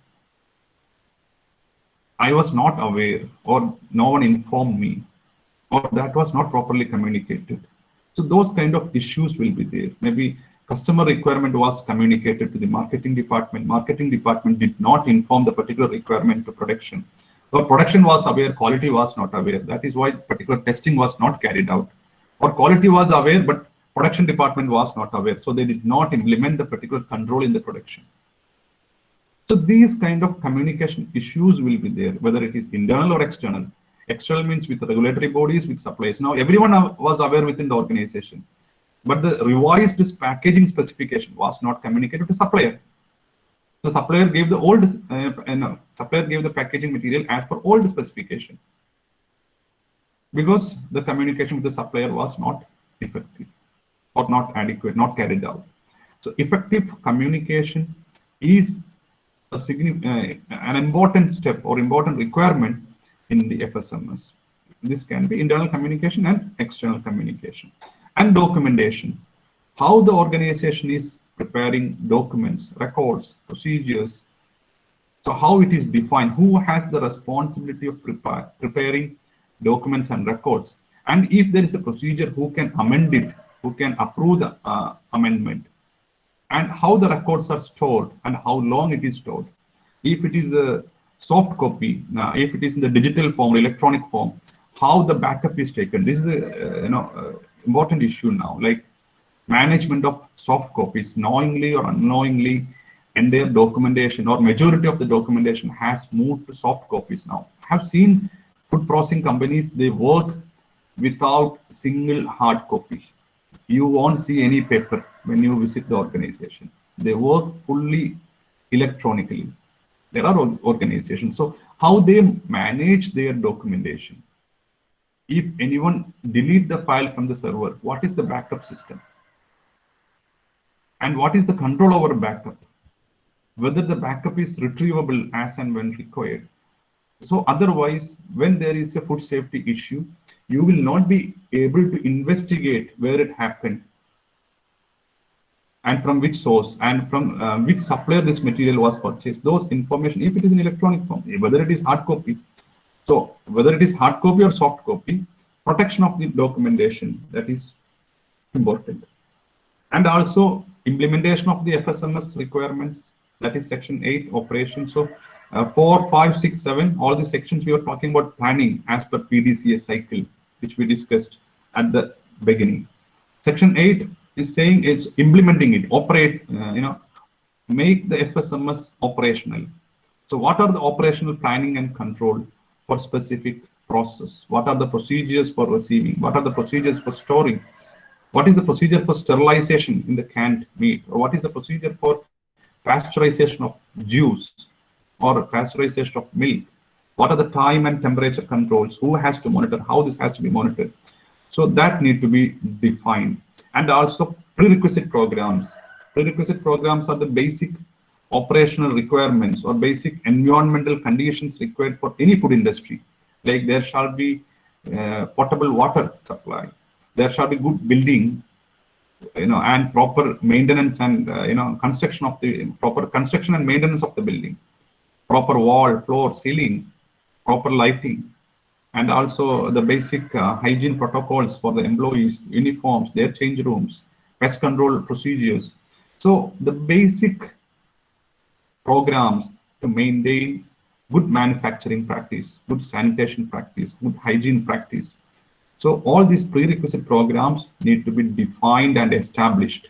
I was not aware, or no one informed me, or that was not properly communicated. So those kind of issues will be there. Maybe customer requirement was communicated to the marketing department. Marketing department did not inform the particular requirement to production. Or production was aware, quality was not aware. That is why particular testing was not carried out. Or quality was aware, but production department was not aware. So they did not implement the particular control in the production. So these kind of communication issues will be there, whether it is internal or external. External means with regulatory bodies, with suppliers. Now everyone was aware within the organization, but the revised packaging specification was not communicated to supplier. So supplier gave the old, supplier gave the packaging material as per old specification, because the communication with the supplier was not effective or not adequate, not carried out. So effective communication is a an important step or important requirement in the FSMS. This can be internal communication and external communication. And documentation. How the organization is preparing documents, records, procedures. So how it is defined, who has the responsibility of preparing documents and records. And if there is a procedure, who can amend it, who can approve the amendment. And how the records are stored and how long it is stored. If it is a soft copy, if it is in the digital form or electronic form, how the backup is taken. This is a important issue now, like management of soft copies, knowingly or unknowingly, and their documentation or majority of the documentation has moved to soft copies now. I have seen food processing companies, they work without single hard copy. You won't see any paper when you visit the organization. They work fully electronically. There are organizations. So how they manage their documentation. If anyone delete the file from the server, what is the backup system? And what is the control over backup? Whether the backup is retrievable as and when required. So otherwise, when there is a food safety issue, you will not be able to investigate where it happened and from which source and from which supplier this material was purchased. Those information, if it is in electronic form, whether it is hard copy. So whether it is hard copy or soft copy, protection of the documentation, that is important. And also implementation of the FSMS requirements, that is section 8 operation. So 4, 5, 6, 7, all the sections we are talking about planning as per PDCA cycle, which we discussed at the beginning. Section 8 is saying it's implementing it, operate, make the FSMS operational. So what are the operational planning and control for specific process? What are the procedures for receiving? What are the procedures for storing? What is the procedure for sterilization in the canned meat? Or what is the procedure for pasteurization of juice or pasteurization of milk? What are the time and temperature controls? Who has to monitor? How this has to be monitored? So that need to be defined. And also prerequisite programs. Prerequisite programs are the basic operational requirements or basic environmental conditions required for any food industry. Like there shall be potable water supply. There shall be good building, and proper maintenance and construction of the proper construction and maintenance of the building. Proper wall, floor, ceiling, proper lighting, and also the basic hygiene protocols for the employees, uniforms, their change rooms, pest control procedures. So the basic programs to maintain good manufacturing practice, good sanitation practice, good hygiene practice. So all these prerequisite programs need to be defined and established.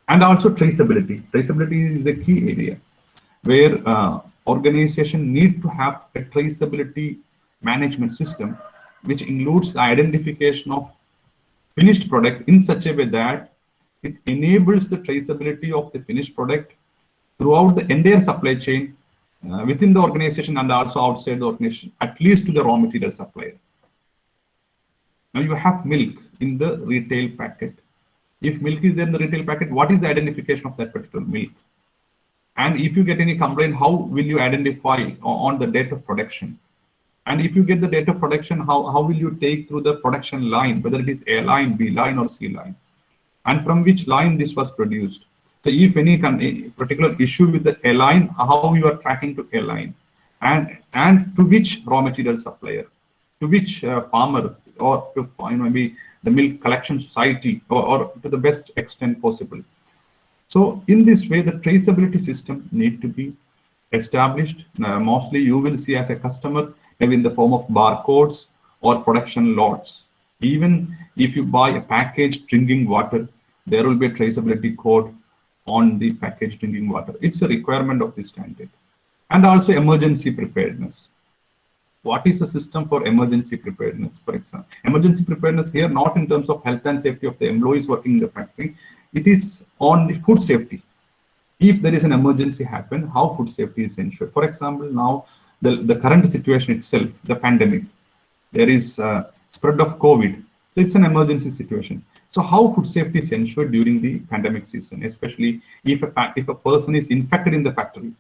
And also traceability. Traceability is a key area where organization need to have a traceability management system, which includes the identification of finished product in such a way that it enables the traceability of the finished product throughout the entire supply chain within the organization and also outside the organization, at least to the raw material supplier. Now you have milk in the retail packet. If milk is there in the retail packet, what is the identification of that particular milk? And if you get any complaint, how will you identify on the date of production? And if you get the date of production, how will you take through the production line, whether it is A line, B line, or C line? And from which line this was produced? So if any particular issue with the A line, how you are tracking to A line? And to which raw material supplier? To which farmer or to maybe the milk collection society, or to the best extent possible. So in this way, the traceability system need to be established. Mostly you will see as a customer, maybe in the form of barcodes or production lots. Even if you buy a packaged drinking water, there will be a traceability code on the packaged drinking water. It's a requirement of the standard. And also emergency preparedness. What is the system for emergency preparedness? For example, emergency preparedness here, not in terms of health and safety of the employees working in the factory, it is on the food safety. If there is an emergency happen, how food safety is ensured. For example, now the current situation itself, the pandemic, there is spread of COVID. So it's an emergency situation. So how food safety is ensured during the pandemic season, especially if a person is infected in the factory.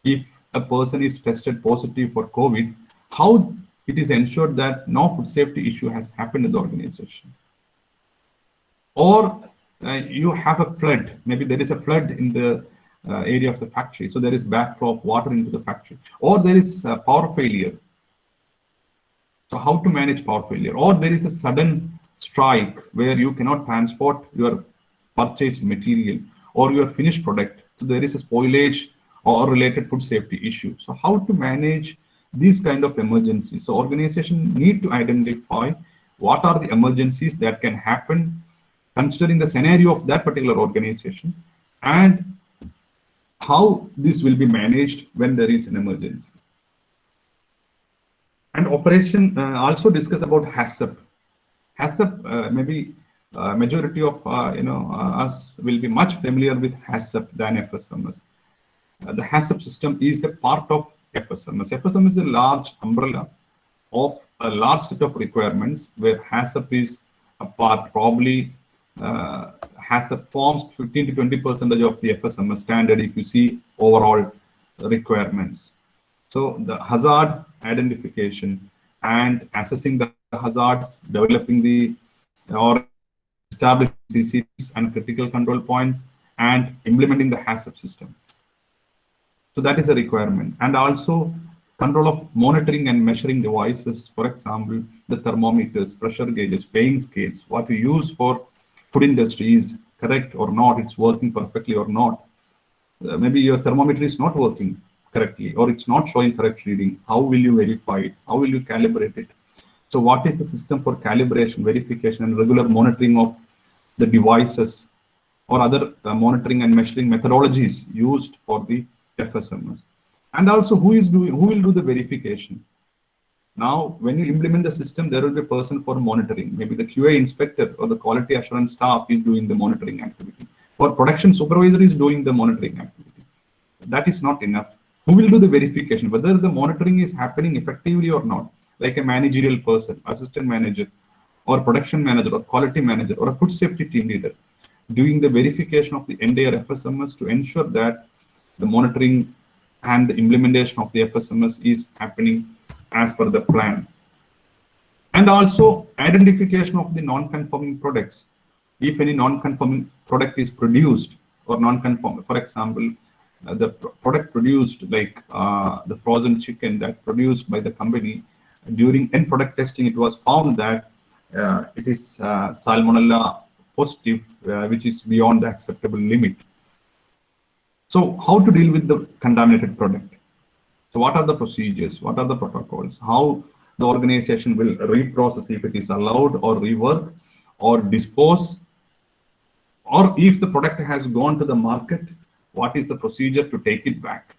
If a person is tested positive for COVID, how it is ensured that no food safety issue has happened in the organization. Or you have a flood, maybe there is a flood in the area of the factory, so there is backflow of water into the factory, or there is power failure. So how to manage power failure? Or there is a sudden strike where you cannot transport your purchased material or your finished product, so there is a spoilage or related food safety issue. So how to manage these kind of emergencies? So organization need to identify what are the emergencies that can happen considering the scenario of that particular organization, and how this will be managed when there is an emergency. And operation also discuss about HACCP. HACCP, maybe majority of us will be much familiar with HACCP than FSMS. The HACCP system is a part of FSMS. FSMS is a large umbrella of a large set of requirements where HACCP is a part. Probably HACCP forms 15 to 20% of the FSMS standard if you see overall requirements. So the hazard identification and assessing the hazards, developing the or establishing CCTs and critical control points, and implementing the HACCP system. So that is a requirement. And also control of monitoring and measuring devices, for example, the thermometers, pressure gauges, weighing scales, what you use for food industry is correct or not, it's working perfectly or not. Maybe your thermometer is not working correctly, or it's not showing correct reading. How will you verify it? How will you calibrate it? So what is the system for calibration, verification, and regular monitoring of the devices or other monitoring and measuring methodologies used for the FSMS? And also who will do the verification? Now, when you implement the system, there will be a person for monitoring. Maybe the QA inspector or the quality assurance staff is doing the monitoring activity, or production supervisor is doing the monitoring activity. That is not enough. Who will do the verification, whether the monitoring is happening effectively or not? Like a managerial person, assistant manager, or production manager, or quality manager, or a food safety team leader, doing the verification of the entire FSMS to ensure that the monitoring and the implementation of the FSMS is happening as per the plan. And also identification of the non-conforming products. If any non-conforming product is produced or non-conforming, for example, the product produced like the frozen chicken that produced by the company, during end product testing, it was found that it is salmonella positive, which is beyond the acceptable limit. So how to deal with the contaminated product? So what are the procedures? What are the protocols? How the organization will reprocess if it is allowed, or rework, or dispose? Or if the product has gone to the market, what is the procedure to take it back?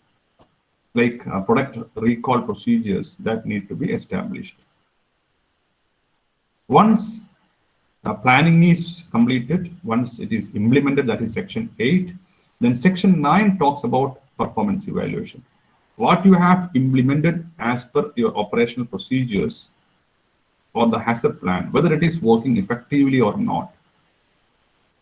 Like product recall procedures that need to be established. Once planning is completed, once it is implemented, that is section 8, then section 9 talks about performance evaluation. What you have implemented as per your operational procedures or the HACCP plan, whether it is working effectively or not.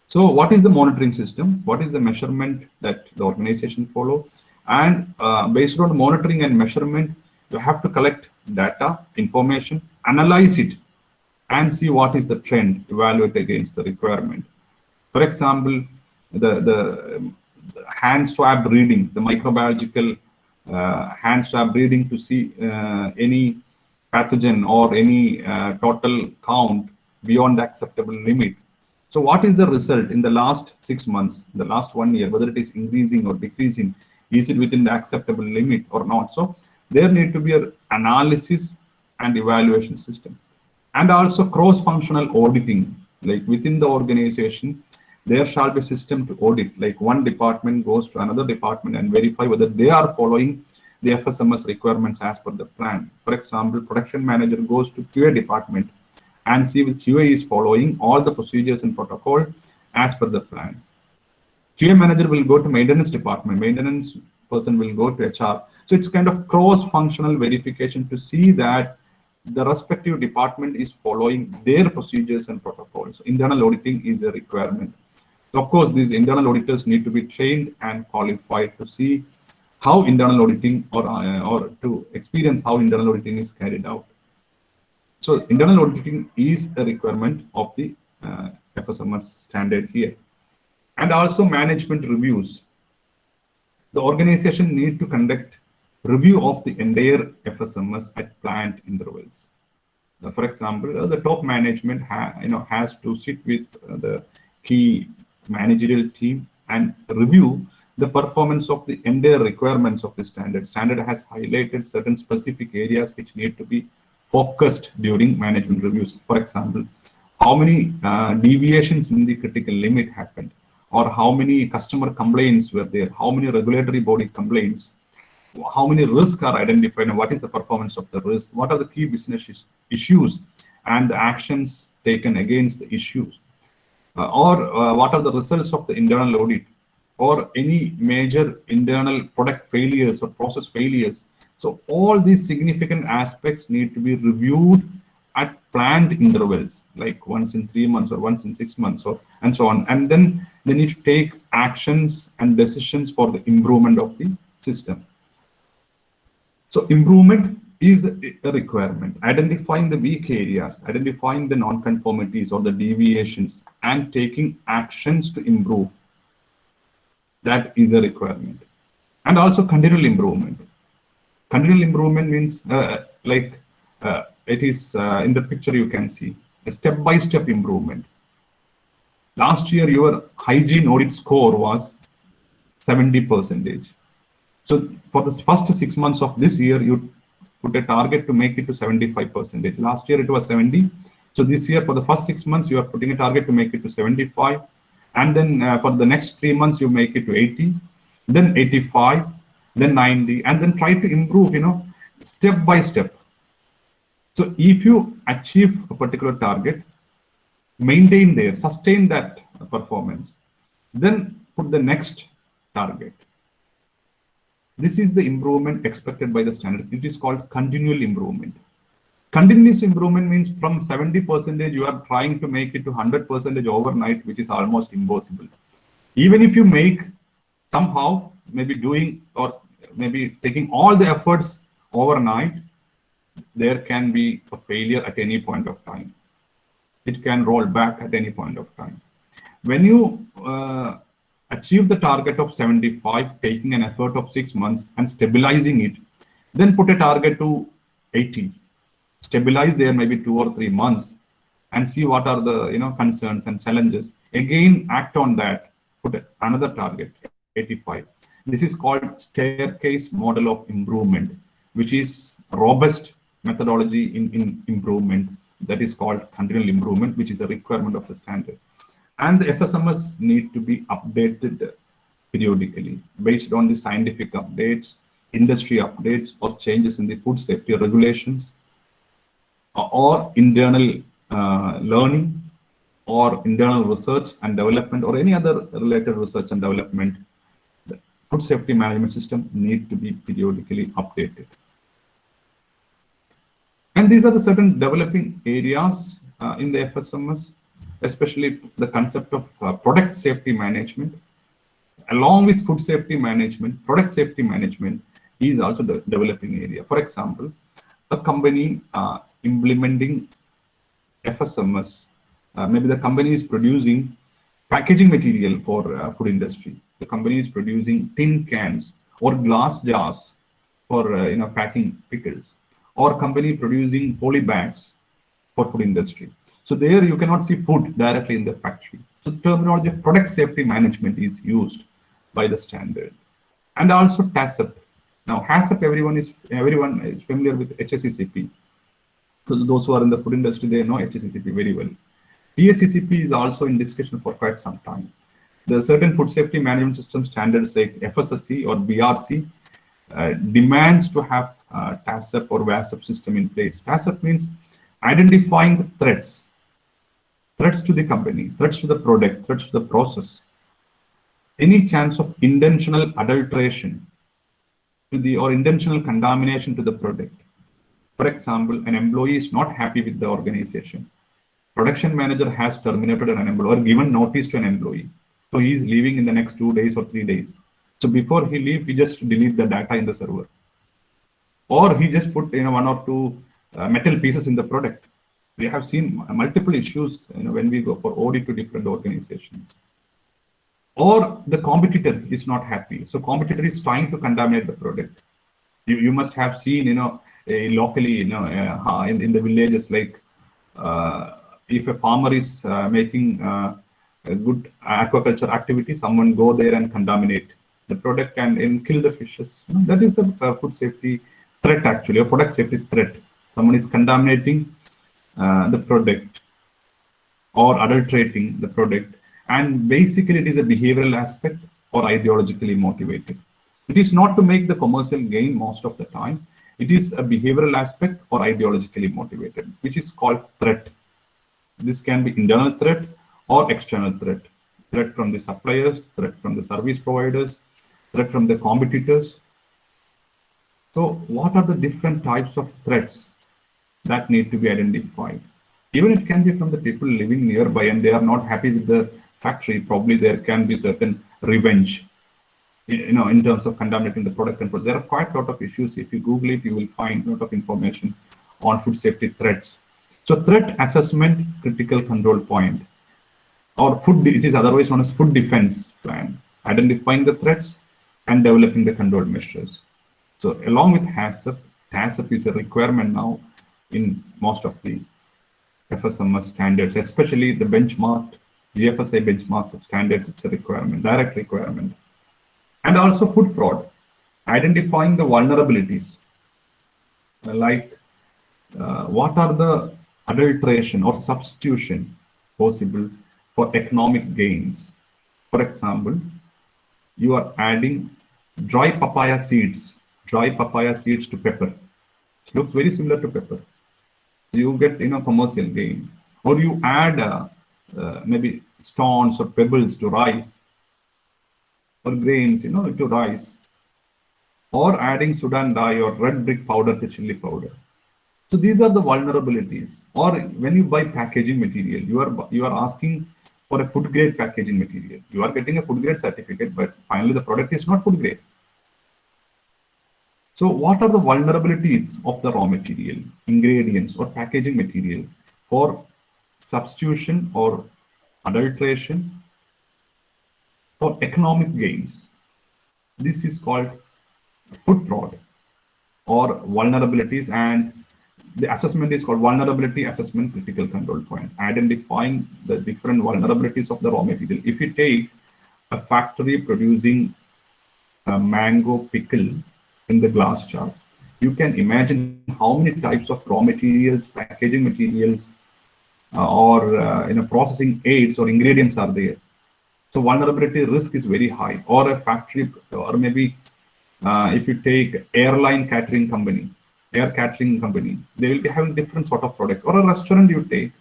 So what is the monitoring system? What is the measurement that the organization follow? And based on monitoring and measurement, you have to collect data, information, analyze it, and see what is the trend, evaluate against the requirement. For example, the hand swab reading, the microbiological hand swab reading to see any pathogen or any total count beyond the acceptable limit. So what is the result in the last 6 months, the last 1 year, whether it is increasing or decreasing? Is it within the acceptable limit or not? So there need to be an analysis and evaluation system. And also cross-functional auditing, like within the organization, there shall be a system to audit, like one department goes to another department and verify whether they are following the FSMS requirements as per the plan. For example, production manager goes to QA department and see if QA is following all the procedures and protocol as per the plan. QA manager will go to maintenance department, maintenance person will go to HR. So it's kind of cross-functional verification to see that the respective department is following their procedures and protocols. So internal auditing is a requirement. So of course, these internal auditors need to be trained and qualified to see how internal auditing or to experience how internal auditing is carried out. So internal auditing is a requirement of the FSMS standard here. And also management reviews. The organization need to conduct review of the entire FSMS at plant intervals. For example, the top management has to sit with the key managerial team and review the performance of the entire requirements of the standard. Standard has highlighted certain specific areas which need to be focused during management reviews. For example, how many deviations in the critical limit happened, or how many customer complaints were there, how many regulatory body complaints, how many risks are identified, and what is the performance of the risk, what are the key business issues and the actions taken against the issues, or what are the results of the internal audit, or any major internal product failures or process failures. So all these significant aspects need to be reviewed at planned intervals, like once in 3 months or once in 6 months, or and so on. And then they need to take actions and decisions for the improvement of the system. So improvement is a requirement. Identifying the weak areas, identifying the non-conformities or the deviations, and taking actions to improve. That is a requirement. And also continual improvement. Continual improvement means it is in the picture you can see a step-by-step improvement. Last year, your hygiene audit score was 70%. So for the first 6 months of this year, you put a target to make it to 75%. Last year it was 70. So this year, for the first 6 months, you are putting a target to make it to 75. And then for the next 3 months, you make it to 80, then 85, then 90, and then try to improve, step by step. So if you achieve a particular target, maintain there, sustain that performance, then put the next target. This is the improvement expected by the standard. It is called continual improvement. Continuous improvement means from 70% you are trying to make it to 100% overnight, which is almost impossible. Even if you make somehow, maybe doing or maybe taking all the efforts overnight, there can be a failure at any point of time. It can roll back at any point of time. When you achieve the target of 75, taking an effort of 6 months and stabilizing it, then put a target to 80. Stabilize there maybe 2 or 3 months and see what are the concerns and challenges. Again, act on that. Put another target, 85. This is called staircase model of improvement, which is robust methodology in improvement. That is called continual improvement, which is a requirement of the standard. And the FSMS need to be updated periodically based on the scientific updates, industry updates, or changes in the food safety regulations, or internal learning, or internal research and development, or any other related research and development. The food safety management system need to be periodically updated. And these are the certain developing areas in the FSMS, especially the concept of product safety management. Along with food safety management, product safety management is also the developing area. For example, a company implementing FSMS, maybe the company is producing packaging material for food industry. The company is producing tin cans or glass jars for packing pickles, or company producing poly bags for food industry. So there you cannot see food directly in the factory. So the terminology of product safety management is used by the standard. And also HACCP. Now HACCP, everyone is familiar with HACCP. So those who are in the food industry, they know HACCP very well. TACCP is also in discussion for quite some time. There are certain food safety management system standards like FSSC or BRC demands to have TACCP or WASP system in place. TACCP means identifying the threats to the company, threats to the product, threats to the process. Any chance of intentional adulteration to the or intentional contamination to the product. For example, an employee is not happy with the organization. Production manager has terminated an employee or given notice to an employee. So he is leaving in the next 2 days or 3 days. So before he leaves, he just delete the data in the server. Or he just put 1 or 2 metal pieces in the product. We have seen multiple issues when we go for audit to different organizations. Or the competitor is not happy. So competitor is trying to contaminate the product. You must have seen, locally, in the villages, like if a farmer is making a good aquaculture activity, someone go there and contaminate the product and kill the fishes. That is the food safety threat, actually, a product safety threat. Someone is contaminating the product or adulterating the product. And basically, it is a behavioral aspect or ideologically motivated. It is not to make the commercial gain most of the time. It is a behavioral aspect or ideologically motivated, which is called threat. This can be internal threat or external threat. Threat from the suppliers, threat from the service providers, threat from the competitors. So what are the different types of threats that need to be identified? Even it can be from the people living nearby and they are not happy with the factory. Probably there can be certain revenge, in terms of contaminating the product control. There are quite a lot of issues. If you Google it, you will find a lot of information on food safety threats. So threat assessment critical control point, or it is otherwise known as food defense plan, identifying the threats and developing the control measures. So along with HACCP, HACCP is a requirement now in most of the FSMS standards, especially the benchmarked GFSI benchmark standards. It's a requirement, direct requirement. And also food fraud, identifying the vulnerabilities, like what are the adulteration or substitution possible for economic gains. For example, you are adding dry papaya seeds to pepper. It looks very similar to pepper. You get commercial gain. Or you add maybe stones or pebbles to rice, or grains to rice, or adding Sudan dye or red brick powder to chili powder. So these are the vulnerabilities. Or when you buy packaging material, you are asking for a food grade packaging material. You are getting a food grade certificate, but finally the product is not food grade. So what are the vulnerabilities of the raw material, ingredients, or packaging material for substitution or adulteration for economic gains? This is called food fraud or vulnerabilities, and the assessment is called vulnerability assessment critical control point, identifying the different vulnerabilities of the raw material. If you take a factory producing a mango pickle in the glass jar, you can imagine how many types of raw materials, packaging materials, or processing aids or ingredients are there. So vulnerability risk is very high. Or a factory, or maybe if you take airline catering company, air catering company, they will be having different sort of products. Or a restaurant, you take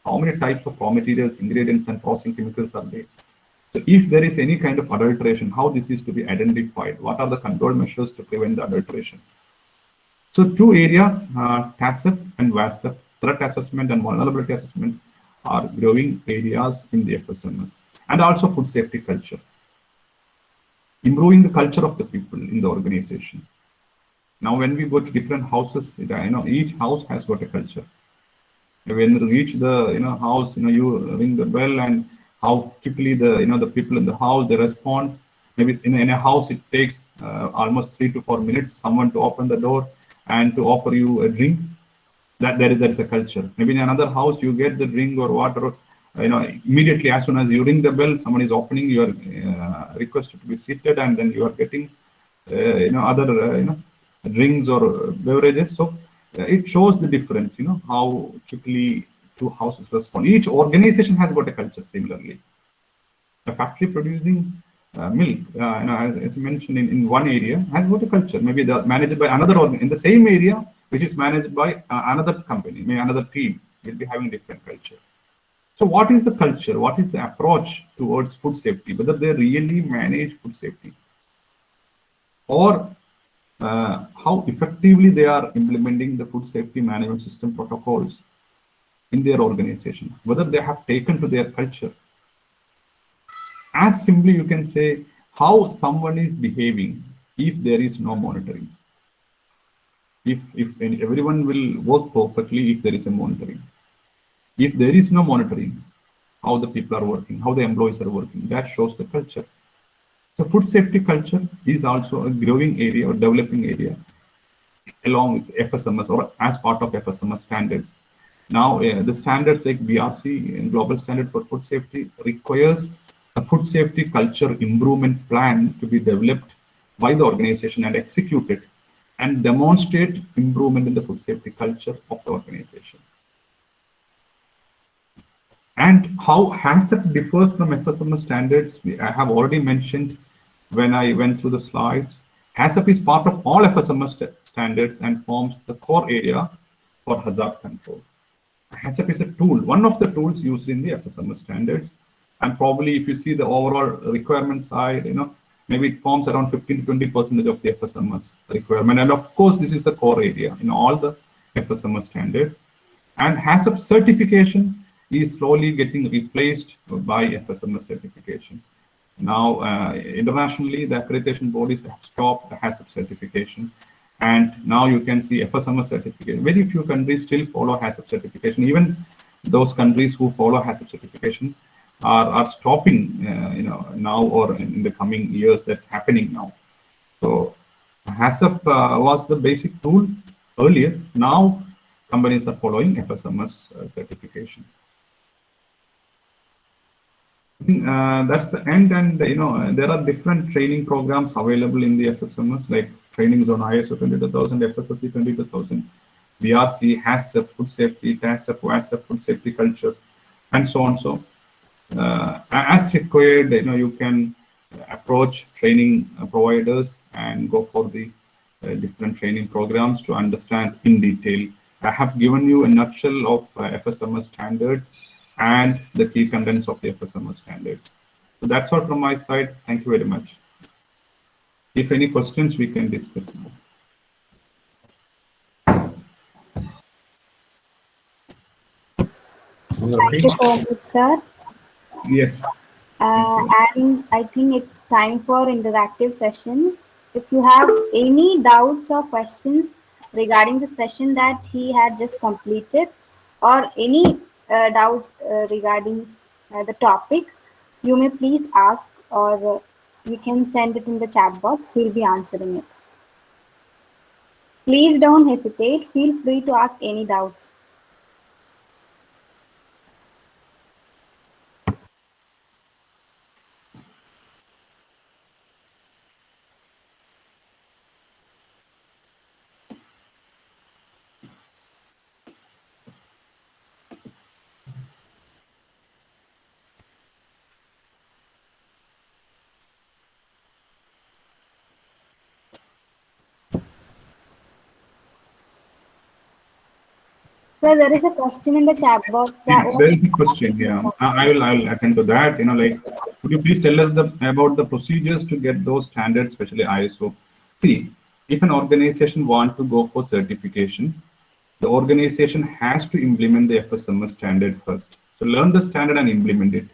how many types of raw materials, ingredients, and processing chemicals are there. So if there is any kind of adulteration, how this is to be identified? What are the control measures to prevent the adulteration? So two areas, TACCP and WASP, threat assessment and vulnerability assessment, are growing areas in the FSMS. And also food safety culture, improving the culture of the people in the organization. Now, when we go to different houses, each house has got a culture. When you reach the house, you ring the bell, and how quickly the people in the house, they respond. Maybe in a house it takes almost 3 to 4 minutes someone to open the door, and to offer you a drink. That is a culture. Maybe in another house you get the drink or water, immediately as soon as you ring the bell, someone is opening, you are requested to be seated, and then you are getting other drinks or beverages. So it shows the difference, how quickly two houses respond. Each organization has got a culture similarly. A factory producing milk, as mentioned in one area, has got a culture. Maybe they're managed by another organ in the same area, which is managed by another company, maybe another team will be having different culture. So what is the culture? What is the approach towards food safety? Whether they really manage food safety, or how effectively they are implementing the food safety management system protocols in their organization, whether they have taken to their culture. As simply you can say how someone is behaving if there is no monitoring. If everyone will work perfectly if there is a monitoring. If there is no monitoring, how the people are working, how the employees are working, that shows the culture. So food safety culture is also a growing area or developing area along with FSMS or as part of FSMS standards. Now, the standards like BRC, Global Standard for Food Safety, requires a food safety culture improvement plan to be developed by the organization and executed and demonstrate improvement in the food safety culture of the organization. And how HACCP differs from FSMS standards, I have already mentioned when I went through the slides. HACCP is part of all FSMS standards and forms the core area for hazard control. HACCP is a tool, one of the tools used in the FSMS standards. And probably if you see the overall requirement side, maybe it forms around 15 to 20% of the FSMS requirement. And of course, this is the core area in all the FSMS standards. And HACCP certification is slowly getting replaced by FSMS certification. Now, internationally, the accreditation bodies have stopped the HACCP certification. And now you can see FSMS certification. Very few countries still follow HACCP certification. Even those countries who follow HACCP certification are stopping, now or in the coming years. That's happening now. So HACCP was the basic tool earlier. Now companies are following FSMS certification. That's the end, and there are different training programs available in the FSMS, like trainings on ISO 22000, FSSC 22000, BRC, HACCP, food safety, TACCP, WACCP, food safety culture, and so on. So as required, you can approach training providers and go for the different training programs to understand in detail. I have given you a nutshell of FSMS standards and the key contents of the FSMS standards. So that's all from my side. Thank you very much. If any questions, we can discuss now. Thank you so much, sir. Yes. And I think it's time for interactive session. If you have any doubts or questions regarding the session that he had just completed, or any doubts regarding the topic, you may please ask, or you can send it in the chat box. We'll be answering it. Please don't hesitate. Feel free to ask any doubts. So there is a question in the chat box that There is a question. Yeah, I will attend to that. Could you please tell us about the procedures to get those standards, especially ISO? See, if an organization wants to go for certification, the organization has to implement the FSMS standard first. So learn the standard and implement it.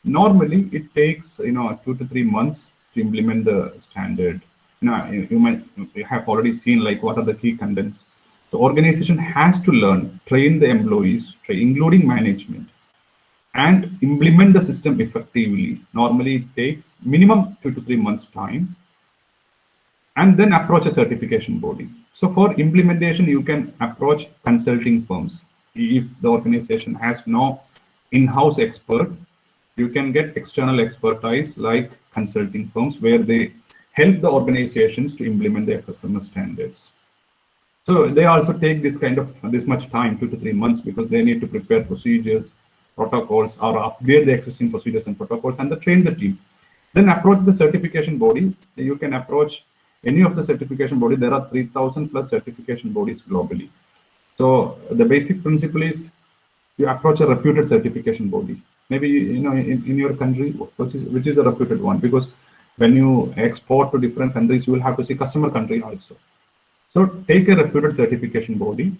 Normally, it takes 2 to 3 months to implement the standard. You have already seen like what are the key contents. The organization has to learn, train the employees, including management, and implement the system effectively. Normally, it takes minimum 2 to 3 months time. and then approach a certification body. So for implementation, you can approach consulting firms. If the organization has no in-house expert, you can get external expertise like consulting firms where they help the organizations to implement the FSMS standards. So they also take this much time, 2 to 3 months, because they need to prepare procedures, protocols, or upgrade the existing procedures and protocols, and train the team. Then approach the certification body. You can approach any of the certification body. There are 3,000 plus certification bodies globally. So the basic principle is you approach a reputed certification body. Maybe in your country, which is a reputed one, because when you export to different countries, you will have to see customer country also. So take a reputed certification body.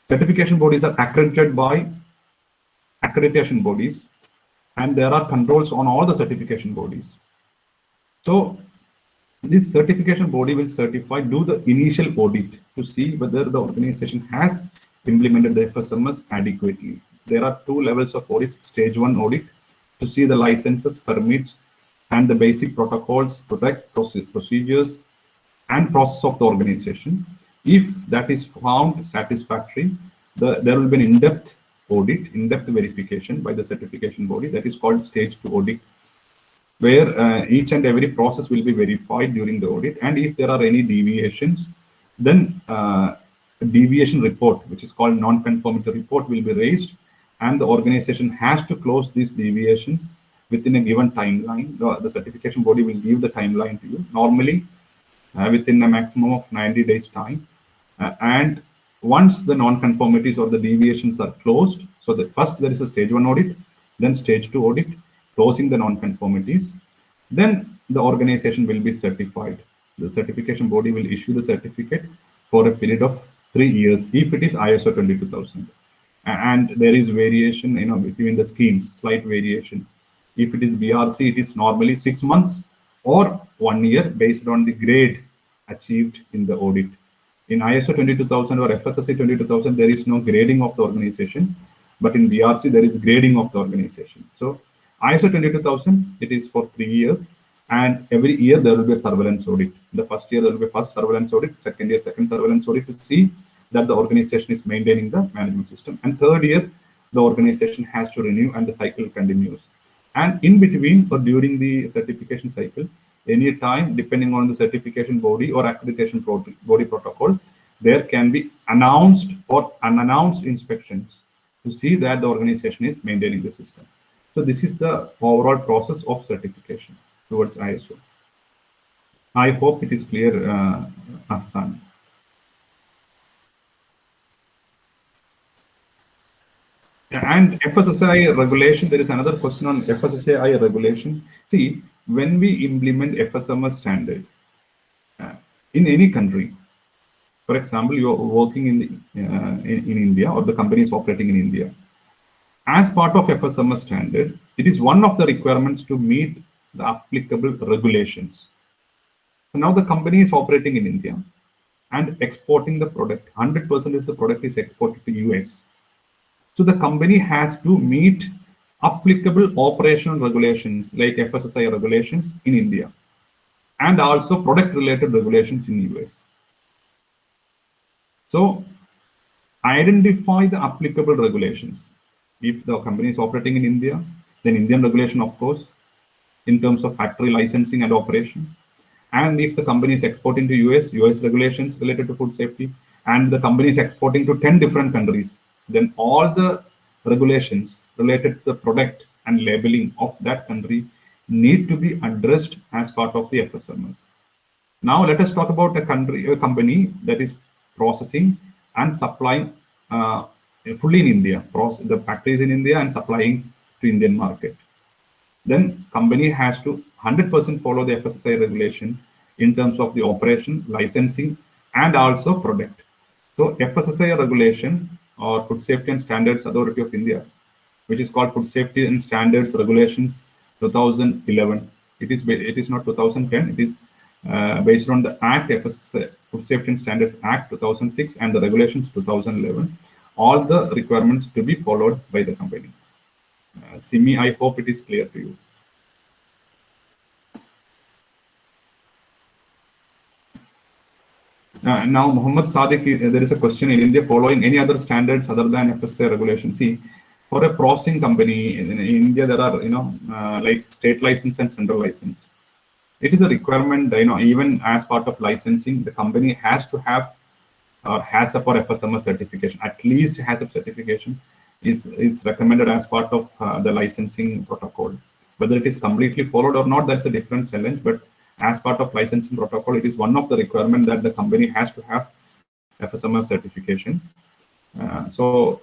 Certification bodies are accredited by accreditation bodies, and there are controls on all the certification bodies. So this certification body will do the initial audit to see whether the organization has implemented the FSMS adequately. There are 2 levels of audit. Stage 1 audit to see the licenses, permits, and the basic protocols, procedures, and process of the organization. If that is found satisfactory, there will be an in-depth audit, in-depth verification by the certification body. That is called stage 2 audit, where each and every process will be verified during the audit. And if there are any deviations, then a deviation report, which is called non-conformity report, will be raised, and the organization has to close these deviations within a given timeline. The certification body will give the timeline to you, normally within a maximum of 90 days time. And once the non-conformities or the deviations are closed, so that first there is a stage 1 audit, then stage 2 audit, closing the non-conformities, then the organization will be certified. The certification body will issue the certificate for a period of 3 years if it is ISO 22000. And there is variation, between the schemes, slight variation. If it is BRC, it is normally 6 months or 1 year based on the grade achieved in the audit. In ISO 22000 or FSSAI 22000, there is no grading of the organization, but in BRC, there is grading of the organization. So ISO 22000, it is for 3 years, and every year there will be a surveillance audit. The first year, there will be first surveillance audit, second year, second surveillance audit to see that the organization is maintaining the management system. And third year, the organization has to renew and the cycle continues. And in between or during the certification cycle, any time, depending on the certification body or accreditation body protocol, there can be announced or unannounced inspections to see that the organization is maintaining the system. So this is the overall process of certification towards ISO. I hope it is clear, Hassan. And FSSAI regulation, there is another question on FSSAI regulation. See, when we implement FSMS standard in any country, for example, you are working in India, or the company is operating in India, as part of FSMS standard, it is one of the requirements to meet the applicable regulations. So now the company is operating in India and exporting the product. 100% of the product is exported to US. So the company has to meet applicable operational regulations like FSSAI regulations in India, and also product-related regulations in US. So identify the applicable regulations. If the company is operating in India, then Indian regulation, of course, in terms of factory licensing and operation. And if the company is exporting to US, US regulations related to food safety, and the company is exporting to 10 different countries, then all the regulations related to the product and labeling of that country need to be addressed as part of the FSMS. Now let us talk about a company that is processing and supplying fully in India. The factory is in India and supplying to Indian market. Then company has to 100% follow the FSSAI regulation in terms of the operation, licensing, and also product. So FSSAI regulation, or Food Safety and Standards Authority of India, which is called Food Safety and Standards Regulations 2011. It is not 2010. It is based on the Act, Food Safety and Standards Act 2006, and the Regulations 2011. All the requirements to be followed by the company. Simi, I hope it is clear to you. Now, Muhammad Sadiq, there is a question in India following any other standards other than FSSAI regulation. See, for a processing company in India, there are, like state license and central license. It is a requirement, even as part of licensing, the company has to have or HACCP or FSMS certification. At least HACCP certification is recommended as part of the licensing protocol. Whether it is completely followed or not, that's a different challenge. But as part of licensing protocol, it is one of the requirements that the company has to have FSMS certification. So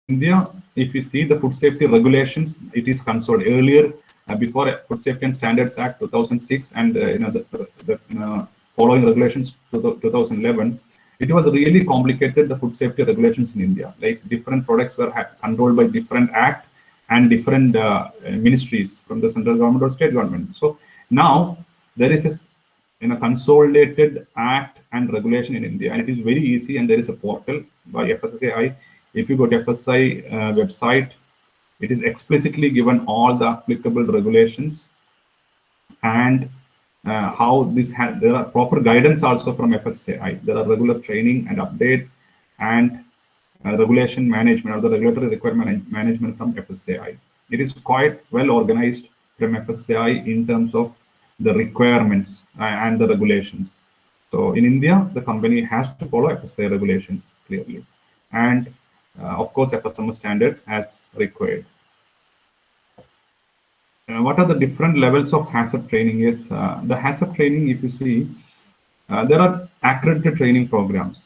India, if you see the food safety regulations, it is consoled earlier before Food Safety and Standards Act 2006 and the following regulations 2011. It was really complicated, the food safety regulations in India. Like different products were controlled by different act and different ministries from the central government or state government. So now there is a consolidated act and regulation in India, and it is very easy. And there is a portal by FSSAI. If you go to FSSAI website, it is explicitly given all the applicable regulations and how this there are proper guidance also from FSSAI. There are regular training and update and regulation management or the regulatory requirement management from FSSAI. It is quite well organized from FSSAI in terms of the requirements and the regulations. So in India, the company has to follow FSSAI regulations clearly, and of course FSMS standards as required. What are the different levels of HACCP training is? The HACCP training, if you see, there are accredited training programs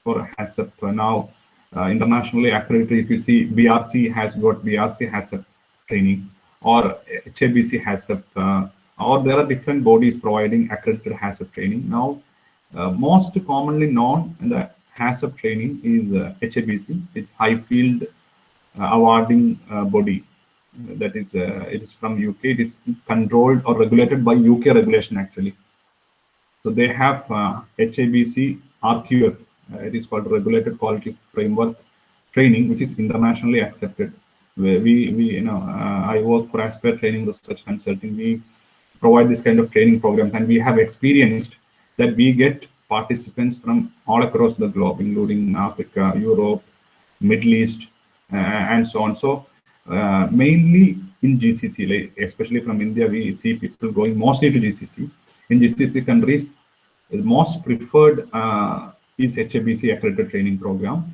for HACCP. Now, internationally accredited, if you see, BRC has got BRC HACCP training, or HABC HACCP, or there are different bodies providing accredited HACCP training. Now, most commonly known in the HACCP training is HABC. It's High Field Awarding Body. That is, it is from UK. It is controlled or regulated by UK regulation actually. So they have HABC RQF. It is called Regulated Quality Framework Training, which is internationally accepted. Where I work for Aspire Training Research Consulting. We provide this kind of training programs, and we have experienced that we get participants from all across the globe, including Africa, Europe, Middle East, and so on. So mainly in GCC, like especially from India, we see people going mostly to GCC. In GCC countries, the most preferred is HABC accredited training program,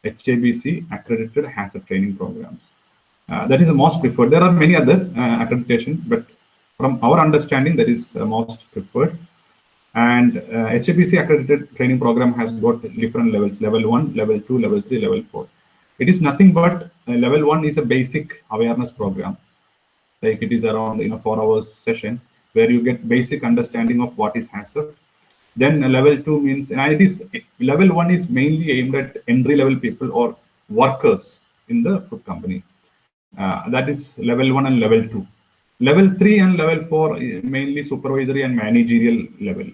HABC accredited HACCP training programs. That is the most preferred. There are many other accreditation, but from our understanding, that is most preferred. And HABC accredited training program has got different levels: level 1, level 2, level 3, level 4. It is nothing but level 1 is a basic awareness program. Like it is around 4 hours session where you get basic understanding of what is HACCP. Then level 2 means, and it is level 1 is mainly aimed at entry level people or workers in the food company. That is level 1 and level 2. Level 3 and level 4 is mainly supervisory and managerial level.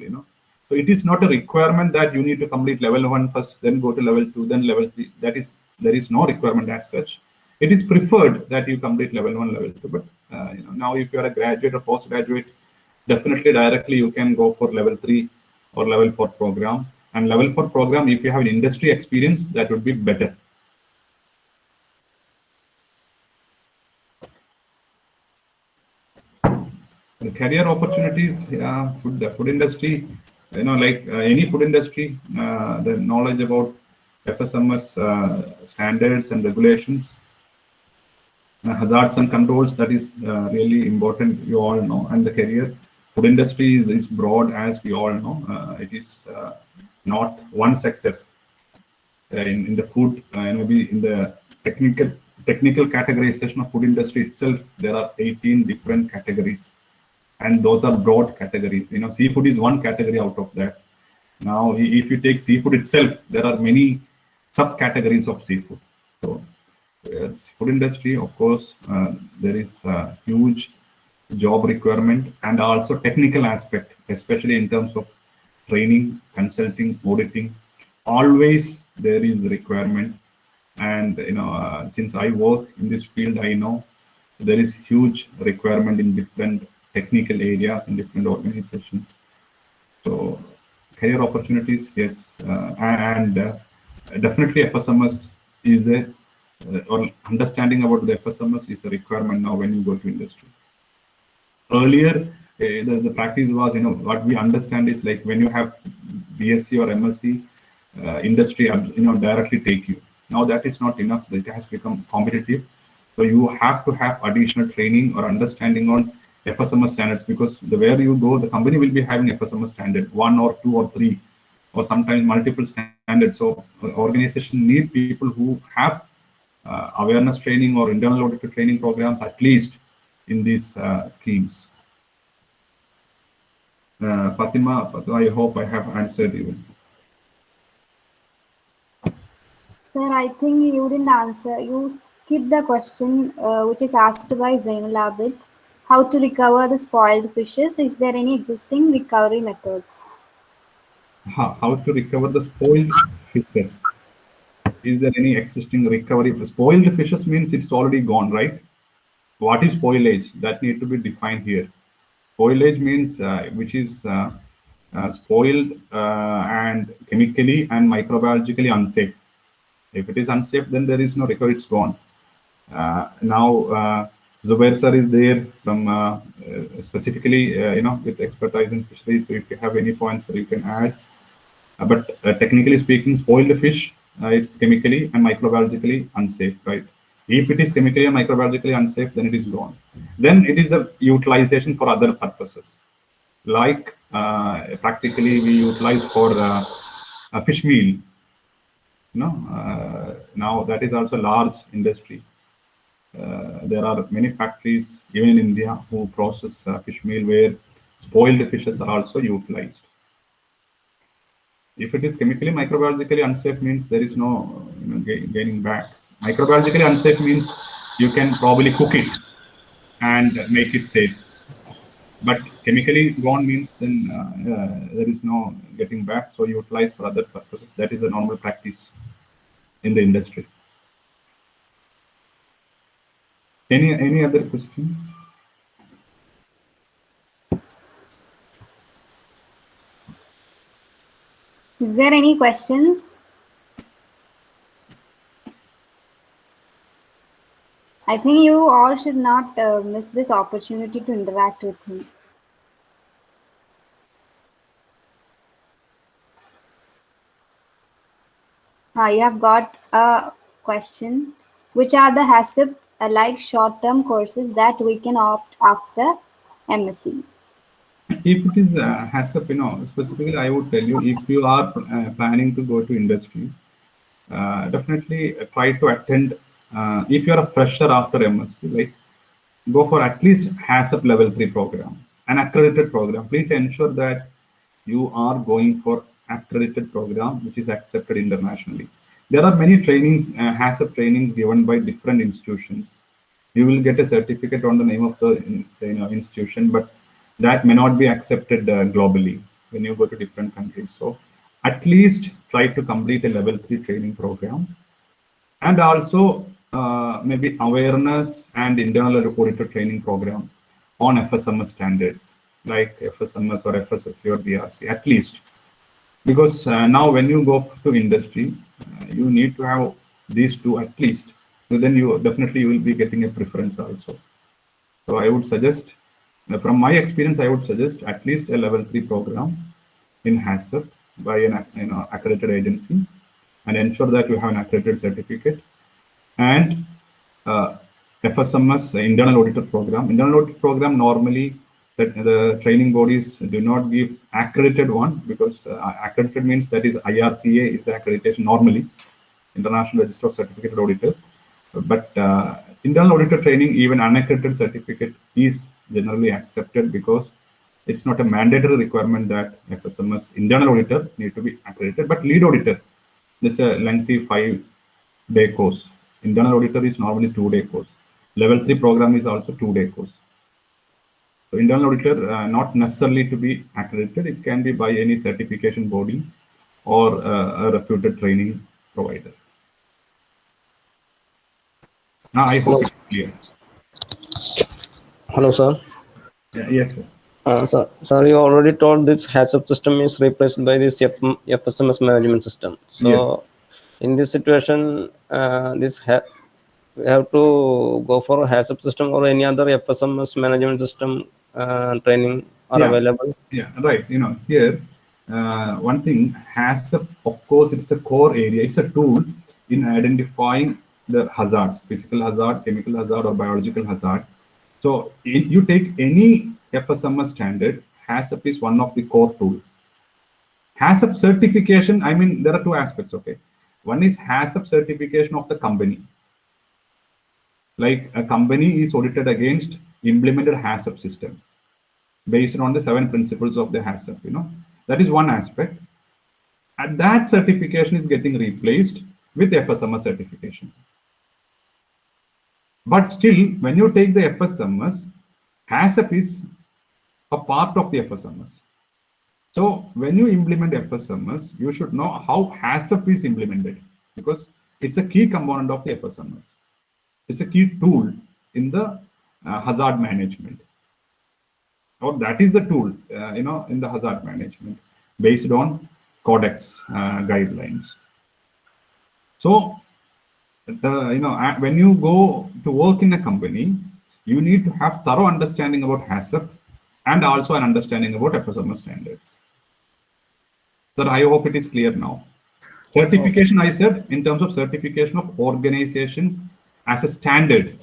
So it is not a requirement that you need to complete level 1 first, then go to level 2, then level 3. There is no requirement as such. It is preferred that you complete level 1, level 2. But now, if you are a graduate or postgraduate, definitely directly you can go for level 3 or level 4 program. And level 4 program, if you have an industry experience, that would be better. The career opportunities, the food industry, like any food industry, the knowledge about FSMS standards and regulations, hazards and controls, that is really important, you all know. And the career, food industry is broad, as we all know. It is not one sector. In the food, maybe in the technical categorization of food industry itself, there are 18 different categories. And those are broad categories. Seafood is one category out of that. Now, if you take seafood itself, there are many subcategories of seafood. So, food industry, of course, there is a huge job requirement and also technical aspect, especially in terms of training, consulting, auditing. Always there is requirement. And since I work in this field, I know there is huge requirement in different technical areas in different organizations. So career opportunities, yes, and definitely FSMS is or understanding about the FSMS is a requirement now when you go to industry. Earlier, the practice was, what we understand is like when you have BSc or MSc, industry, directly take you. Now that is not enough. It has become competitive. So you have to have additional training or understanding on FSMS standards, because where you go, the company will be having FSMS standard, 1 or 2 or 3, or sometimes multiple standards. So organization need people who have awareness training or internal auditor training programs, at least in these schemes. Fatima, I hope I have answered you. Sir, I think you didn't answer. You skipped the question which is asked by Zainul Abid. How to recover the spoiled fishes? Is there any existing recovery methods? How to recover the spoiled fishes? Is there any existing recovery? Spoiled fishes means it's already gone, right? What is spoilage? That need to be defined here. Spoilage means which is spoiled and chemically and microbiologically unsafe. If it is unsafe, then there is no recovery, it's gone. Now, Zubair sir is there from specifically, with expertise in fisheries. So if you have any points, you can add. But technically speaking, spoiled fish, it's chemically and microbiologically unsafe, right? If it is chemically and microbiologically unsafe, then it is gone. Then it is a utilization for other purposes. Like practically we utilize for a fish meal. Now that is also large industry. There are many factories, even in India, who process fish meal where spoiled fishes are also utilized. If it is chemically, microbiologically unsafe, means there is no gaining back. Microbiologically unsafe means you can probably cook it and make it safe. But chemically gone means then there is no getting back. So utilize for other purposes. That is the normal practice in the industry. Any other question? Is there any questions? I think you all should not miss this opportunity to interact with him. I have got a question. Which are the HACCP like short-term courses that we can opt after MSc? If it is HACCP, specifically, I would tell you, if you are planning to go to industry, definitely try to attend. If you are a fresher after MSc, like go for at least HACCP level 3 program, an accredited program. Please ensure that you are going for accredited program which is accepted internationally. There are many trainings, HACCP trainings given by different institutions. You will get a certificate on the name of the institution, but that may not be accepted globally when you go to different countries. So at least try to complete a level 3 training program, and also maybe awareness and internal auditor training program on FSMS standards like FSMS or FSSC or BRC at least. Because now when you go to industry, you need to have these two at least. So then you will be getting a preference also. So I would suggest, from my experience, I would suggest at least a level 3 program in HACCP by an accredited agency, and ensure that you have an accredited certificate. And FSMS internal auditor program. Internal audit program normally the training bodies do not give accredited one, because accredited means that is IRCA is the accreditation normally, International Register of Certificated Auditors. But internal auditor training, even unaccredited certificate is generally accepted, because it's not a mandatory requirement that FSMS internal auditor need to be accredited, but lead auditor, that's a lengthy 5-day course. Internal auditor is normally 2-day course. Level 3 program is also 2-day course. So internal auditor not necessarily to be accredited, it can be by any certification body or a reputed training provider. Now I hope it's clear. Hello, sir. Yes, sir. Sir, you already told this HACCP system is replaced by this FSMS management system. So, Yes. in this situation, we have to go for a HACCP system or any other FSMS management system training are available. Yeah, right. Here, one thing, HACCP, of course, it's the core area. It's a tool in identifying the hazards, physical hazard, chemical hazard, or biological hazard. So you take any FSMS standard, HACCP is one of the core tools. HACCP certification, I mean, there are two aspects, okay? One is HACCP certification of the company. Like a company is audited against implemented HACCP system based on the 7 principles of the HACCP, That is one aspect. And that certification is getting replaced with FSMS certification. But still, when you take the FSMS, HACCP is a part of the FSMS. So when you implement FSMS, you should know how HACCP is implemented, because it's a key component of the FSMS. It's a key tool in the hazard management. Or that is the tool, in the hazard management based on codex guidelines. So, when you go to work in a company, you need to have thorough understanding about HACCP and also an understanding about FSMS standards. Sir, I hope it is clear now. Certification, I said, in terms of certification of organizations as a standard,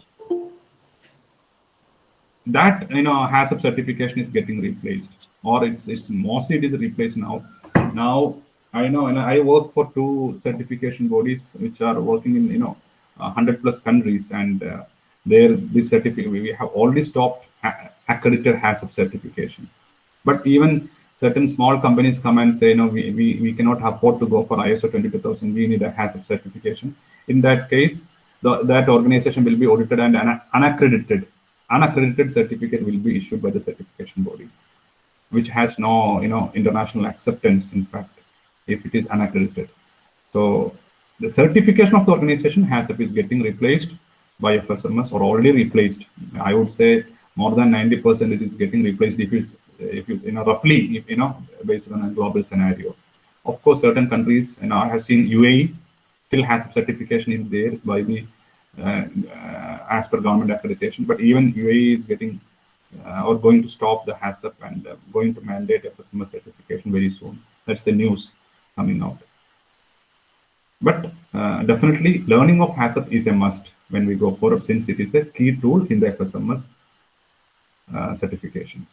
that HACCP certification is getting replaced, or it's mostly it is replaced now. Now I know, and I work for 2 certification bodies which are working in 100+ countries, and this certificate, we have already stopped accredited HACCP certification. But even certain small companies come and say, we cannot afford to go for ISO 22000, we need a HACCP certification. In that case, that organization will be audited, and unaccredited certificate will be issued by the certification body, which has no international acceptance, in fact, if it is unaccredited. So the certification of the organization HACCP is getting replaced by FSMS, or already replaced. I would say more than 90% it is getting replaced if you roughly, based on a global scenario. Of course, certain countries, I have seen UAE still HACCP certification is there by the as per government accreditation, but even UAE is getting or going to stop the HACCP and going to mandate FSMS certification very soon. That's the news coming out. But definitely, learning of HACCP is a must when we go forward, since it is a key tool in the FSMS certifications.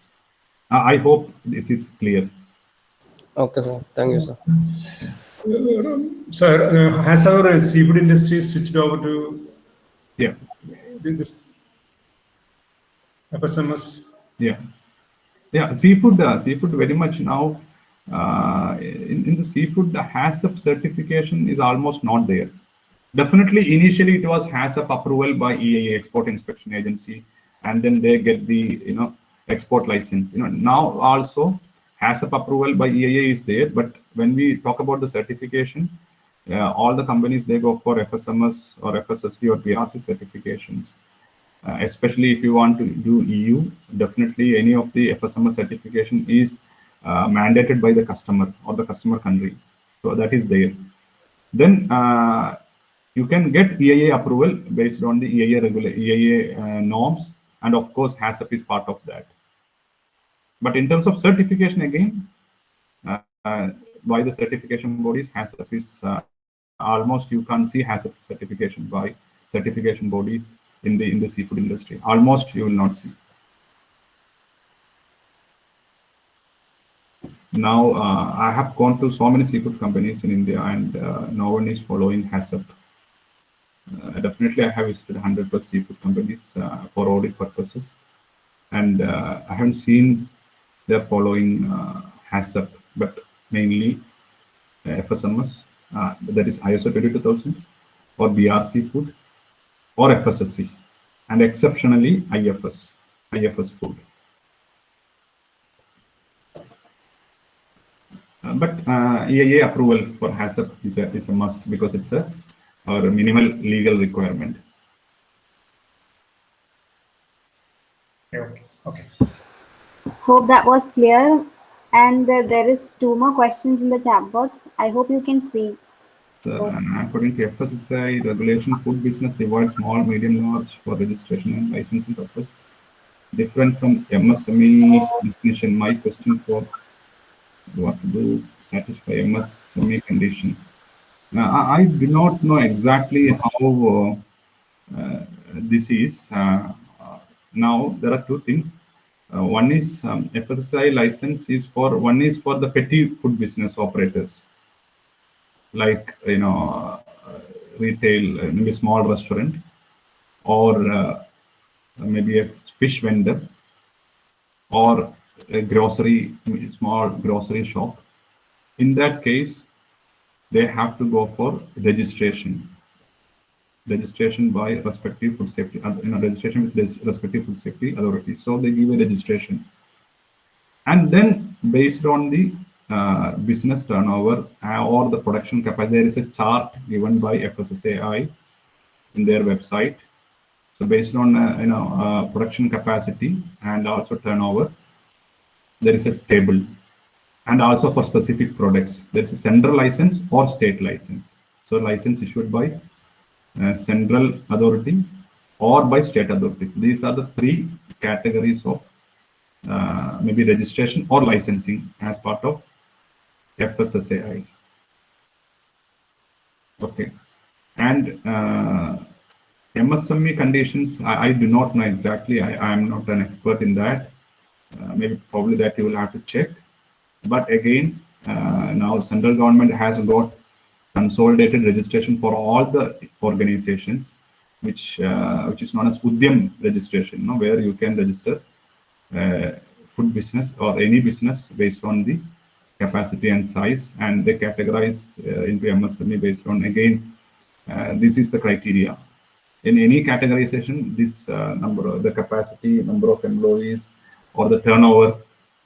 I hope this is clear. Okay, sir. Thank you, sir. Sir, has our seafood industry switched over to this FSMS? Yeah, seafood very much now. In the seafood, the HACCP certification is almost not there. Definitely, initially it was HACCP approval by EIA, Export Inspection Agency, and then they get the export license. Now also HACCP approval by EIA is there, but when we talk about the certification, all the companies, they go for FSMS or FSSC or BRC certifications. Especially if you want to do EU, definitely any of the FSMS certification is mandated by the customer or the customer country. So that is there. Then you can get EIA approval based on the EIA norms, and of course HACCP is part of that. But in terms of certification, again, by the certification bodies, HACCP is almost, you can't see HACCP certification by certification bodies in the seafood industry. Almost you will not see. Now I have gone to so many seafood companies in India, and no one is following HACCP. Definitely, I have visited 100+ seafood companies for audit purposes, and I haven't seen they're following HACCP, but mainly FSMS, that is ISO 22000, or BRC food, or FSSC, and exceptionally IFS food. But EIA approval for HACCP is a must, because it's a minimal legal requirement. Okay. Hope that was clear. And there is 2 more questions in the chat box. I hope you can see. According to FSSAI regulation, food business divides small, medium, large for registration and licensing purpose. Different from MSME definition. My question for what to do satisfy MSME condition. Now, I do not know exactly how this is. Now there are two things. One is FSSAI license is for the petty food business operators, like retail, maybe small restaurant, or maybe a fish vendor, or a small grocery shop. In that case, they have to go for registration by respective food safety, registration with respective food safety authorities. So they give a registration, and then based on the business turnover or the production capacity, there is a chart given by FSSAI in their website. So based on production capacity and also turnover, there is a table. And also for specific products, there is a central license or state license. So license issued by central authority or by state authority. These are the 3 categories of maybe registration or licensing as part of FSSAI. Okay. And MSME conditions, I do not know exactly. I am not an expert in that. Maybe probably that you will have to check. But again, now central government has got consolidated registration for all the organizations, which is known as Udyam registration, where you can register food business or any business based on the capacity and size, and they categorize into MSME based on, again, this is the criteria. In any categorization, this number, the capacity, number of employees, or the turnover,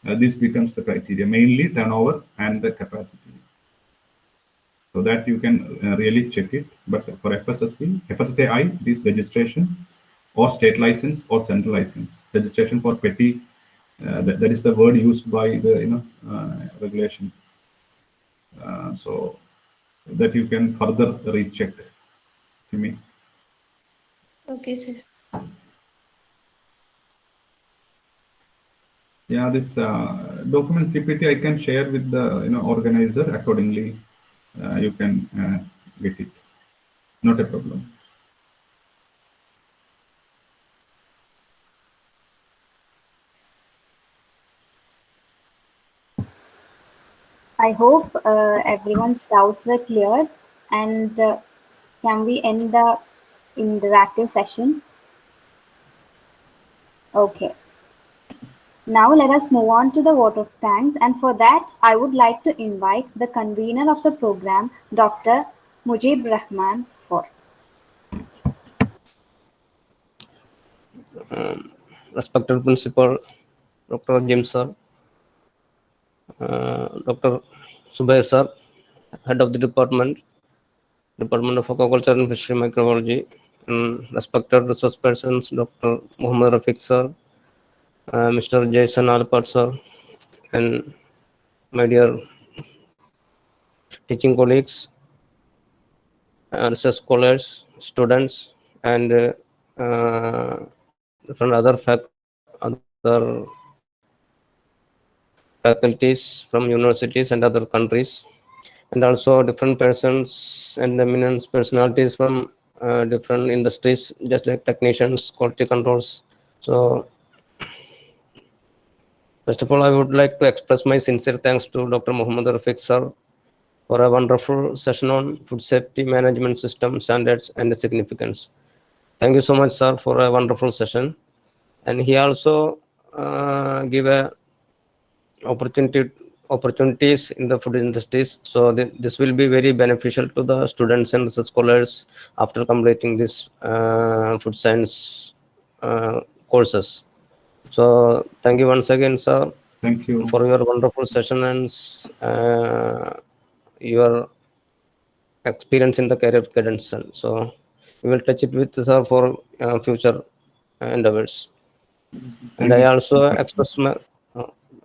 this becomes the criteria, mainly turnover and the capacity. So that you can really check it. But for FSSAI, this registration or state license or central license. Registration for petty, that is the word used by the regulation. So that you can further recheck. Simi. Okay, sir. Yeah, this document PPT I can share with the organizer. Accordingly, you can get it. Not a problem. I hope everyone's doubts were cleared, and can we end the interactive session? Okay. Now let us move on to the vote of thanks, and for that I would like to invite the convener of the program, Dr. Mujib Rahman, for. Respected Principal, Dr. James sir, Dr. Subhay sir, Head of the Department of Aquaculture and Fishery Microbiology, and respected resource persons, Dr. Muhammad Rafiq sir, Mr. Jason Alpert sir, and my dear teaching colleagues, research scholars, students, and different other faculties from universities and other countries, and also different persons and eminent personalities from different industries, just like technicians, quality controls. So first of all, I would like to express my sincere thanks to Dr. Muhammad Rafiq sir for a wonderful session on food safety management system standards and significance. Thank you so much, sir, for a wonderful session. And he also give a opportunities in the food industries. So this will be very beneficial to the students and the scholars after completing this food science courses. So thank you once again, sir. Thank you for your wonderful session and your experience in the career guidance. So we will touch it with sir for future endeavors. And I also express my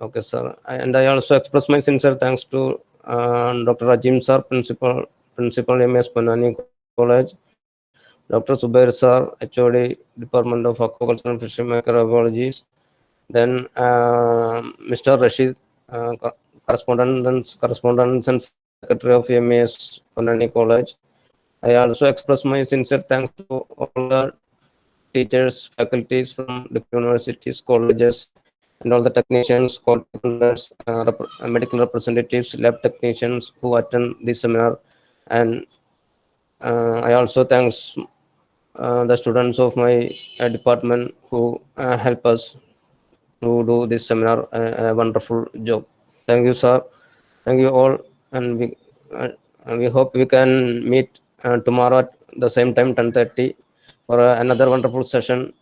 Okay, sir. And I also express my sincere thanks to Dr. Rajim sir, Principal MS Panani College, Dr. Subair sir, HOD, Department of Aquaculture and Fishery Microbiology, then Mr. Rashid, correspondent and secretary of MS Panani College. I also express my sincere thanks to all the teachers, faculties from different universities, colleges, and all the technicians, coordinators, medical representatives, lab technicians who attend this seminar. And I also thanks the students of my department who help us to do this seminar. A wonderful job. Thank you, sir. Thank you all, and we hope we can meet tomorrow at the same time, 10:30, for another wonderful session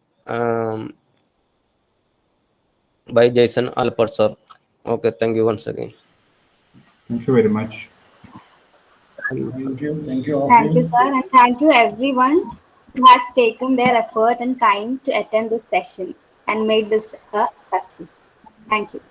by Jason Alpert, sir. Okay, thank you once again. Thank you very much. Thank you. Thank you all. Thank you, sir, and thank you everyone who has taken their effort and time to attend this session and made this a success. Thank you.